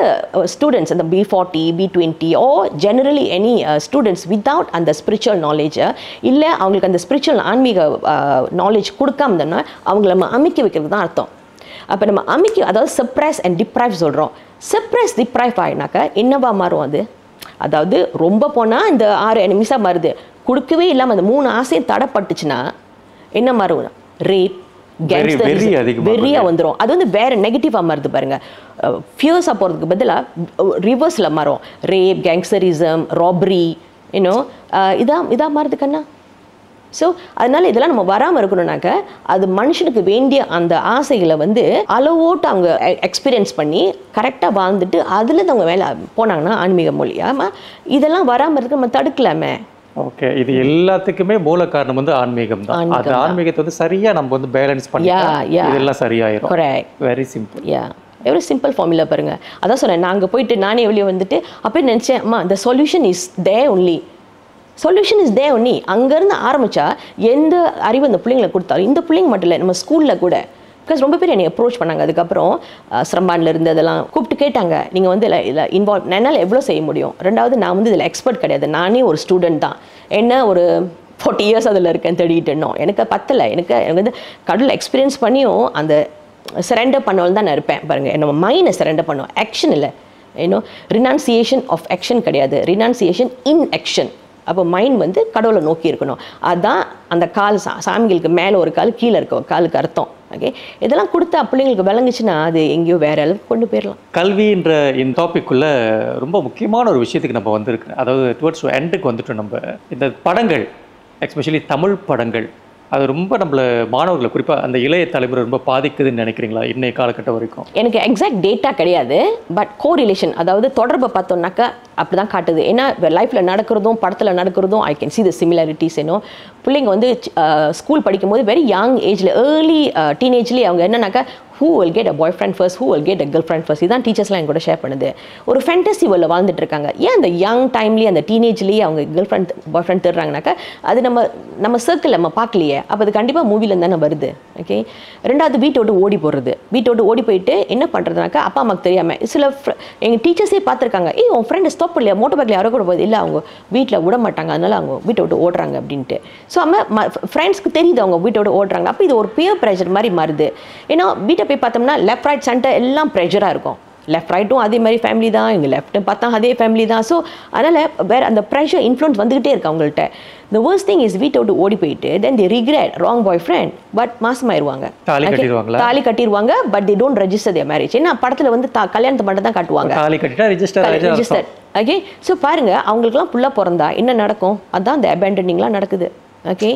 ஸ்டூடெண்ட்ஸ், அந்த B40, B20 ஓ ஜெனரலி எனி ஸ்டூடெண்ட்ஸ் வித்தவுட் அந்த ஸ்பிரிச்சுவல் நாலேஜை, இல்லை அவங்களுக்கு அந்த ஸ்பிரிச்சுவல் ஆன்மீக நாலேஜ் கொடுக்காம இருந்தோம்னா அவங்கள நம்ம அமைக்க வைக்கிறது தான் அர்த்தம். அப்போ நம்ம அமைக்க, அதாவது சப்ரஸ் அண்ட் டிப்ரைவ் சொல்கிறோம். சப்ரஸ் டிப்ரைவ் ஆகினாக்கா என்னவா மாறும் அது? அதாவது ரொம்ப போனால் இந்த 6 எனிமிஸாக மாறுது. கொடுக்கவே இல்லாமல் அந்த 3 ஆசையும் தடைப்பட்டுச்சுன்னா என்ன மாறும்? ரேப், வெறியா வந்துடும். அது வந்து வேற நெகட்டிவாக மாறுது பாருங்க. ஃபியர்ஸாக போகிறதுக்கு பதிலாக ரிவர்ஸில் மாறும். ரேப், கேங்ஸ்டரிசம், ராபரி, இன்னும் இதாக மாறுது கண்ணா. ஸோ அதனால இதெல்லாம் நம்ம வராமல் இருக்கணும்னாக்க அது மனுஷனுக்கு வேண்டிய அந்த ஆசைகளை வந்து அளவோட்டு அவங்க எக்ஸ்பீரியன்ஸ் பண்ணி கரெக்டாக வாழ்ந்துட்டு அதில் அவங்க வேலை போனாங்கன்னா ஆன்மீக மொழியாக இதெல்லாம் வராமல் இருக்க நம்ம தடுக்கலாமே. ஓகே, இது எல்லாத்துக்குமே மூல காரணம் வந்து ஆன்மீகம் தான். அது ஆன்மீகத்தை வந்து சரியா நம்ம வந்து பேலன்ஸ் பண்ணி இதெல்லாம் சரியாயிரும். Very simple. எவ்வளோ சிம்பிள் ஃபார்முலா பாருங்க. அதான் சொன்னேன், நான் அங்கே போயிட்டு நானே வெளியே வந்துட்டு அப்போ நினச்சேன், அம்மா the solution is there only. Solution is there only. அங்கேருந்து ஆரம்பித்தா எந்த அறிவு அந்த பிள்ளைங்களை கொடுத்தாலும், இந்த பிள்ளைங்க மட்டும் இல்லை, நம்ம ஸ்கூலில் கூட, பிகாஸ் ரொம்ப பேர் என்னை அப்ரோச் பண்ணாங்க. அதுக்கப்புறம் சிரம்பானில் இருந்து அதெல்லாம் கூப்பிட்டு கேட்டாங்க, நீங்கள் வந்து இதில் இன்வால்வ், என்னால் எவ்வளோ செய்ய முடியும்? ரெண்டாவது, நான் வந்து இதில் எக்ஸ்பர்ட் கிடையாது, நானே ஒரு ஸ்டூடெண்ட் தான். என்ன ஒரு 40 இயர்ஸ் அதில் இருக்கேன் தேடிட்டு இன்னும் எனக்கு பத்தலை. எனக்கு வந்து கடவுள் எக்ஸ்பீரியன்ஸ் பண்ணியும் அந்த சரண்டர் பண்ணவள் தான் நான் இருப்பேன் பாருங்கள். நம்ம மைண்டை சரண்டர் பண்ணுவோம், ஆக்ஷன் இல்லை. ஏன்னோ ரினான்சியேஷன் ஆஃப் ஆக்ஷன் கிடையாது, ரினான்சியேஷன் இன் ஆக்ஷன். அப்போ மைண்ட் வந்து கடவுளை நோக்கி இருக்கணும். அதுதான் அந்த கால் சாமிகளுக்கு மேலே ஒரு கால், கீழே இருக்க ஒரு காலுக்கு அர்த்தம். ஓகே, இதெல்லாம் கொடுத்தா பிள்ளைங்களுக்கு விளங்குச்சுன்னா அது எங்கேயோ வேற அளவுக்கு கொண்டு போயிடலாம். கல்வின்ற இந்த டாபிக்குள்ள ரொம்ப முக்கியமான ஒரு விஷயத்துக்கு நம்ம வந்திருக்கு. அதாவது டுவர்ட்ஸ் எண்டுக்கு வந்துட்டோம். நம்ம இந்த படங்கள், எஸ்பெஷலி தமிழ் படங்கள், அது ரொம்ப நம்மளை மாணவர்களை குறிப்பாக அந்த இளைய தலைமுறை ரொம்ப பாதிக்குதுன்னு நினைக்கிறீங்களா இன்றைய காலகட்டம் வரைக்கும்? எனக்கு எக்ஸாக்ட் டேட்டா கிடையாது, பட் கோரிலேஷன், அதாவது தொடர்பை பார்த்தோம்னாக்கா அப்படி தான் காட்டுது. ஏன்னா லைஃப்பில் நடக்கிறதும் படத்தில் நடக்கிறதும் I can see the similarities. ஏன்னோ பிள்ளைங்க வந்து ஸ்கூல் படிக்கும்போது வெரி யங் ஏஜில், ஏர்லி டீனேஜ்லேயே அவங்க என்னன்னாக்கா who will get a boyfriend first, who will get a girlfriend first, இதான் டீச்சர்ஸ்லாம் என் கூட ஷேர் பண்ணுது. ஒரு ஃபேண்டசி வேர்ல்டில் வாழ்ந்துட்டு இருக்காங்க. ஏன் அந்த யங் டைம்லேயே அந்த டீனேஜ்லேயே அவங்க கேர்ள் ஃப்ரெண்ட் பாய் ஃப்ரெண்ட் தேடுறாங்கனாக்கா அது நம்ம சர்க்கிள் நம்ம பார்க்கலையே. அப்போ அது கண்டிப்பாக மூவிலேருந்து தானே வருது. ஓகே, ரெண்டாவது வீட்டை விட்டு ஓடி போடுறது. வீட்டை விட்டு ஓடி போயிட்டு என்ன பண்ணுறதுனாக்கா அப்பா அம்மாவுக்கு தெரியாமல் சில எங்கள் டீச்சர்ஸே பார்த்துருக்காங்க, உன் ஃப்ரெண்டு ஸ்டாப் பண்ணலையா, மோட்டர் பைக்கில் யாரோ கூட போகுது, இல்லை அவங்க வீட்டில் விட மாட்டாங்க, அதனால அவங்க வீட்டை விட்டு ஓடுறாங்க அப்படின்ட்டு. ஸோ நம்ம ஃப்ரெண்ட்ஸ்க்கு தெரியுது அவங்க வீட்டை விட்டு ஓடுறாங்க. அப்போ இது ஒரு பியர் ப்ரெஷர் மாதிரி மாறுது. ஏன்னா வீட்டை போய் பார்த்தோம்னா லெஃப்ட் ரைட் சென்டர் எல்லாம் ப்ரெஷராக இருக்கும். லெஃப்ட் ரைட்டும் அதே மாதிரி ஃபேமிலி தான், இங்கே லெஃப்ட்டும் பார்த்தா அதே ஃபேமிலி தான். ஸோ அதனால் வேறு அந்த ப்ரெஷர் இன்ஃப்ளூன்ஸ் வந்துக்கிட்டே இருக்கு அவங்கள்ட்ட. The worst thing is வீட்டை விட்டு ஓடி போயிட்டு then they regret wrong boyfriend but மாசமாயிருவாங்க, தாலி கட்டிடுவாங்க, but they don't register their marriage. ஏன்னா படத்தில் வந்து கல்யாணத்தை மட்டும் தான் காட்டுவாங்க, தாலி கட்டிட்டா ரெஜிஸ்டர். ஓகே, ஸோ பாருங்கள் அவங்களுக்குலாம் புள்ள பிறந்தா என்ன நடக்கும், அதுதான் அந்த அபேண்டனிங்லாம் நடக்குது. ஓகே,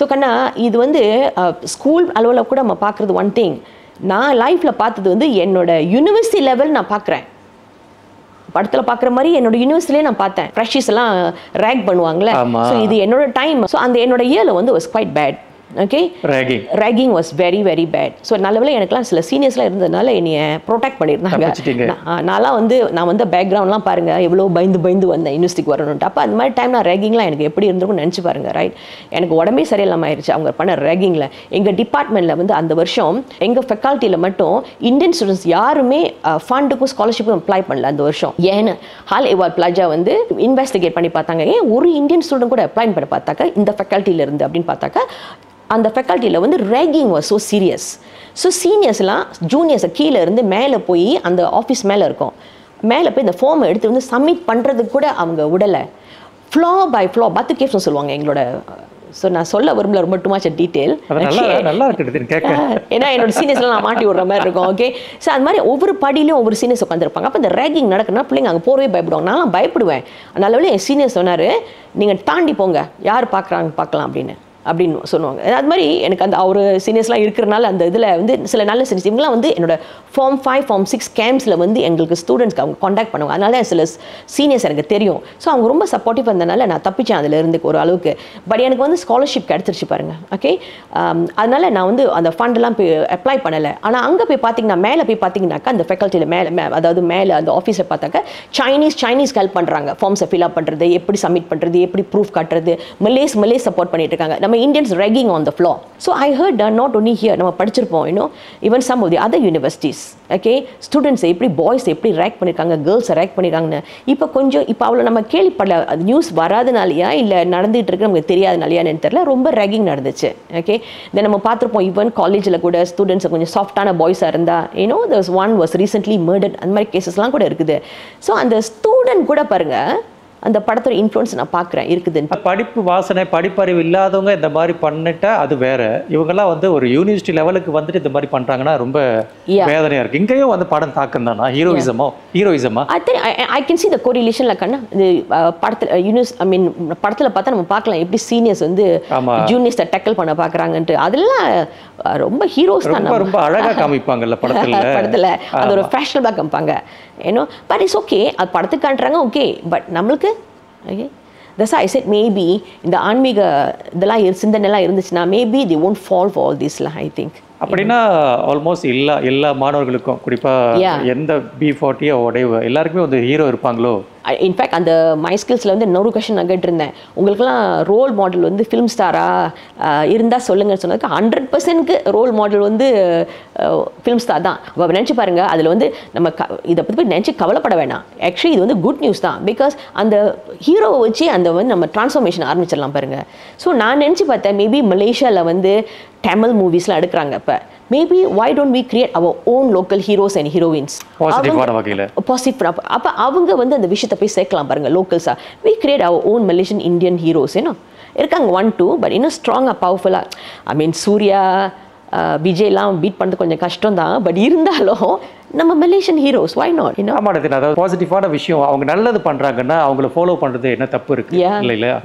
ஸோ கண்ணா இது வந்து ஸ்கூல் அளவில் கூட நம்ம பார்க்குறது ஒன் திங். நான் லைஃப்பில் பார்த்தது வந்து என்னோட யூனிவர்சிட்டி லெவல் நான் பார்க்குறேன். படத்தில் பார்க்குற மாதிரி என்னோட யூனிவர்சிட்டிலே நான் பார்த்தேன். ஃப்ரெஷர்ஸ் எல்லாம் ரேக் பண்ணுவாங்களே, ஸோ இது என்னோட டைம். ஸோ அந்த என்னோட இயரில் வந்து was quite bad. Okay, ragging was very very bad. So நல்லவேளை எனக்குலாம் சில சீனியர்ஸ்லாம் இருந்ததுனால என்னைய ப்ரொடெக்ட் பண்ணியிருந்தாங்க. நான் வந்து பேக்ரவுண்ட்லாம் பாருங்கள் எவ்வளோ பயந்து வந்தேன் யூனிவர்சிட்டிக்கு வரணுன்ட்டு. அப்போ அந்த மாதிரி டைம் நான் ரேகிங்லாம் எனக்கு எப்படி இருந்திருக்கும்னு நினச்சி பாருங்கள். ரைட், எனக்கு உடம்பே சரியில்லாமல் ஆயிடுச்சு அவங்க பண்ண ரேகிங்கில். எங்கள் டிபார்ட்மெண்ட்டில் வந்து அந்த வருஷம் எங்கள் ஃபெக்கல்ட்டியில் மட்டும் இந்தியன் ஸ்டூடெண்ட்ஸ் யாருமே ஃபண்டுக்கும் ஸ்காலர்ஷிப்பும் அப்ளை பண்ணல அந்த வருஷம். ஏன்னு ஹால் எவால் பிளாஜா வந்து இன்வெஸ்டிகேட் பண்ணி பார்த்தாங்க, ஏன் ஒரு இந்தியன் ஸ்டூடெண்ட் கூட அப்ளை பண்ணி பார்த்தாக்கா இந்த ஃபெக்கல்ட்டியில் இருந்து அப்படின்னு பார்த்தாக்கா அந்த ஃபெக்கல்ட்டியில் வந்து ragging was so serious. So சீனியர்ஸ்லாம் ஜூனியர்ஸை கீழே இருந்து மேலே போய் அந்த ஆஃபீஸ் மேலே இருக்கும், மேலே போய் இந்த ஃபார்மை எடுத்து வந்து சப்மிட் பண்ணுறதுக்கு கூட அவங்க விடலை. ஃப்ளோ பை ஃப்ளோ பத்து கேப்ஸ்னு சொல்லுவாங்க எங்களோட. ஸோ நான் சொல்ல விரும்பல ரொம்ப டூ மச் டீட்டெயில், ஏன்னா என்னோட சீனியர்ஸ்லாம் நான் மாட்டி விடுற மாதிரி இருக்கும். ஓகே, ஸோ அது மாதிரி ஒவ்வொரு படியிலையும் ஒவ்வொரு சீனியர்ஸ் உட்காந்துருப்பாங்க. அப்போ இந்த ரேகிங் நடக்குன்னா பிள்ளைங்க அங்கே போகவே பயப்படுவாங்க. நான்லாம் பயப்படுவேன். அதனால என் சீனியர் சொன்னார், நீங்கள் தாண்டி போங்க, யார் பார்க்குறாங்க பார்க்கலாம் அப்படின்னு சொல்லுவாங்க. அது மாதிரி எனக்கு அந்த ஒரு சீனியர்ஸ்லாம் இருக்கிறனால அந்த இதில் வந்து சில நல்ல சீனியர்ஸ் இவங்களாம் வந்து என்னோட ஃபார்ம் 5 ஃபார்ம் 6 கேம்ப்ஸில் வந்து எங்களுக்கு ஸ்டூடெண்ட்ஸ்க்கு அவங்க காண்டாக்ட் பண்ணுவாங்க. அதனால சில சீனியர்ஸ் எனக்கு தெரியும். ஸோ அவங்க ரொம்ப சப்போர்ட்டிவ் இருந்தனால நான் தப்பிச்சேன் அதில் இருந்து ஒரு அளவுக்கு. பட் எனக்கு வந்து ஸ்காலர்ஷிப் கிடச்சிருச்சு பாருங்கள். ஓகே, அதனால் நான் வந்து அந்த ஃபண்டெல்லாம் போய் அப்ளை பண்ணலை. ஆனால் அங்கே போய் பார்த்தீங்கன்னா மேலே போய் பார்த்தீங்கன்னாக்கா அந்த ஃபெக்கல்ட்டியில் அதாவது மேலே அந்த ஆஃபீஸில் பார்த்தாக்கா சைனீஸ் ஹெல்ப் பண்ணுறாங்க. ஃபார்ம்ஸை ஃபில் அப் பண்ணுறது, எப்படி சப்மிட் பண்ணுறது, எப்படி ப்ரூஃப் காட்டுறது, மலேஸ் சப்போர்ட் பண்ணிட்டு இருக்காங்க. நம்ம Indians ragging on the floor. So I heard not only here, நம்ம படிச்சிருப்போம், even some of the other universities. Okay, students எப்படி பாய்ஸ் எப்படி ரேக் பண்ணியிருக்காங்க, கேர்ள்ஸை ரேக் பண்ணியிருக்காங்கன்னு இப்போ அவ்வளோ நம்ம கேள்விப்படல. அது நியூஸ் வராதனாலையா இல்லை நடந்துகிட்டு இருக்கு நமக்கு தெரியாதனாலையான்னு தெரியல. ரொம்ப ரேகிங் நடந்துச்சு. ஓகே, இதை நம்ம பார்த்துருப்போம். ஈவன் காலேஜில் கூட ஸ்டூடெண்ட்ஸ் கொஞ்சம் சாஃப்டான பாய்ஸாக இருந்தால் there's one was recently murdered, அந்த மாதிரி கேசஸ்லாம் கூட இருக்குது. ஸோ அந்த ஸ்டூடெண்ட் கூட பாருங்கள் அந்த படத்தோட இன்ஃப்ளூயன்ஸ் நான் பார்க்குறேன் இருக்குதுன்னு. படிப்பு வாசனை படிப்பறிவு இல்லாதவங்க இந்த மாதிரி பண்ணிட்டா அது வேற. இவங்கெல்லாம் வந்து ஒரு யூனிவர்சிட்டி லெவலுக்கு வந்துட்டு இந்த மாதிரி பண்ணுறாங்கன்னா ரொம்ப வேதனையாக இருக்குது. இங்கேயும் வந்து படம் தாக்கம் தானா, ஹீரோயிசமா? I can see the correlation கண்ணா. இது படத்தில் படத்தில் பார்த்தா நம்ம பார்க்கலாம் எப்படி சீனியர்ஸ் வந்து ஜூனியர்ஸை டேக்கிள் பண்ண பார்க்குறாங்கன்ட்டு. அதெல்லாம் ரொம்ப ஹீரோஸ் தான், ரொம்ப அழகாக காமிப்பாங்கல்ல படத்தில். அது ஒரு ஃபேஷனபிளாக காமிப்பாங்க. பட் இட்ஸ் ஓகே, அது படத்துக்கு காட்டுறாங்க. ஓகே, பட் நம்மளுக்கு okay, that's why I said maybe இந்த ஆன்மீக இதெல்லாம் சிந்தனைலாம் இருந்துச்சுன்னா maybe they won't fall for all this lah, I think. அப்படின்னா ஆல்மோஸ்ட் எல்லா மாணவர்களுக்கும் குறிப்பாக எந்த B40 உடைவு எல்லாருக்குமே வந்து ஹீரோ இருப்பாங்களோ? இன்ஃபேக்ட் அந்த மை ஸ்கில்ஸில் வந்து இன்னொரு கொஷின் நான் கேட்டிருந்தேன், உங்களுக்குலாம் ரோல் மாடல் வந்து ஃபிலிம் ஸ்டாராக இருந்தால் சொல்லுங்கன்னு சொன்னதுக்கு 100%க்கு ரோல் மாடல் வந்து ஃபிலிம் ஸ்டார் தான். அப்போ நினச்சி பாருங்கள், அதில் வந்து நம்ம இதை பற்றி நினச்சி கவலைப்பட வேணாம். ஆக்சுவலி இது வந்து குட் நியூஸ் தான். பிகாஸ் அந்த ஹீரோவை வச்சு அந்த வந்து நம்ம டிரான்ஸ்ஃபர்மேஷன் ஆரம்பிச்சிடலாம் பாருங்கள். ஸோ நான் நினச்சி பார்த்தேன் மேபி மலேசியாவில் வந்து தமிழ் மூவிஸ்லாம் எடுக்கிறாங்க. இப்போ maybe why don't we create our own local heroes and heroines? பாசிட்டிவான வகையில் அப்போ அவங்க வந்து அந்த விஷயத்தை போய் சேர்க்கலாம் பாருங்கள். லோக்கல்ஸாக we create our own Malaysian Indian heroes. இருக்காங்க 1-2, பட் இன்னும் ஸ்ட்ராங்காக பவர்ஃபுல்லாக சூர்யா விஜய்லாம் பீட் பண்ணுறது கொஞ்சம் கஷ்டம் தான். பட் இருந்தாலும் நம்ம மலேசியன் ஹீரோஸ் why not? அதாவது பாசிட்டிவான விஷயம் அவங்க நல்லது பண்ணுறாங்கன்னா அவங்கள ஃபாலோ பண்ணுறது என்ன தப்பு இருக்கு இல்லையா?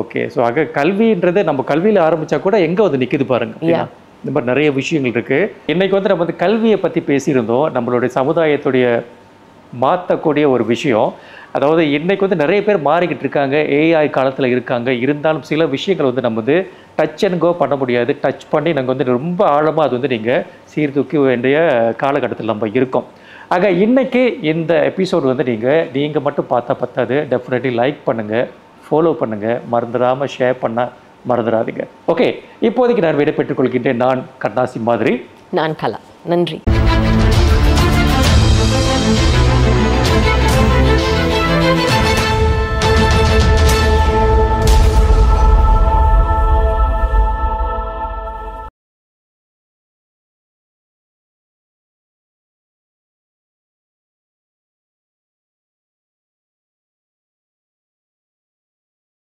ஓகே, ஸோ கல்வின்றது நம்ம கல்வியில் ஆரம்பித்தா கூட எங்கே வந்து நிற்குது பாருங்க. இந்த மாதிரி நிறைய விஷயங்கள் இருக்குது. இன்றைக்கி வந்து நம்ம வந்து கல்வியை பற்றி பேசியிருந்தோம். நம்மளுடைய சமுதாயத்துடைய மாற்றக்கூடிய ஒரு விஷயம். அதாவது இன்றைக்கி வந்து நிறைய பேர் மாறிக்கிட்டு இருக்காங்க, ஏஐ காலத்தில் இருக்காங்க. இருந்தாலும் சில விஷயங்கள் வந்து நம்ம வந்து டச் அண்ட் கோ பண்ண முடியாது. டச் பண்ணி நாங்கள் வந்து ரொம்ப ஆழமாக அது வந்து நீங்கள் சீர்தூக்க வேண்டிய காலகட்டத்தில் நம்ம இருக்கோம். ஆக இன்றைக்கி இந்த எபிசோடு வந்து நீங்கள் மட்டும் பார்த்தா பத்தாது. டெஃபினெட்லி லைக் பண்ணுங்கள், ஃபாலோ பண்ணுங்கள், மறந்துடாமல் ஷேர் பண்ண மறந்துடாதீங்க. ஓகே, இப்போதைக்கு நான் விடை பெற்றுக் கொள்கின்றேன். நான் கண்ணாசி மாதிரி. நான் கலா. நன்றி.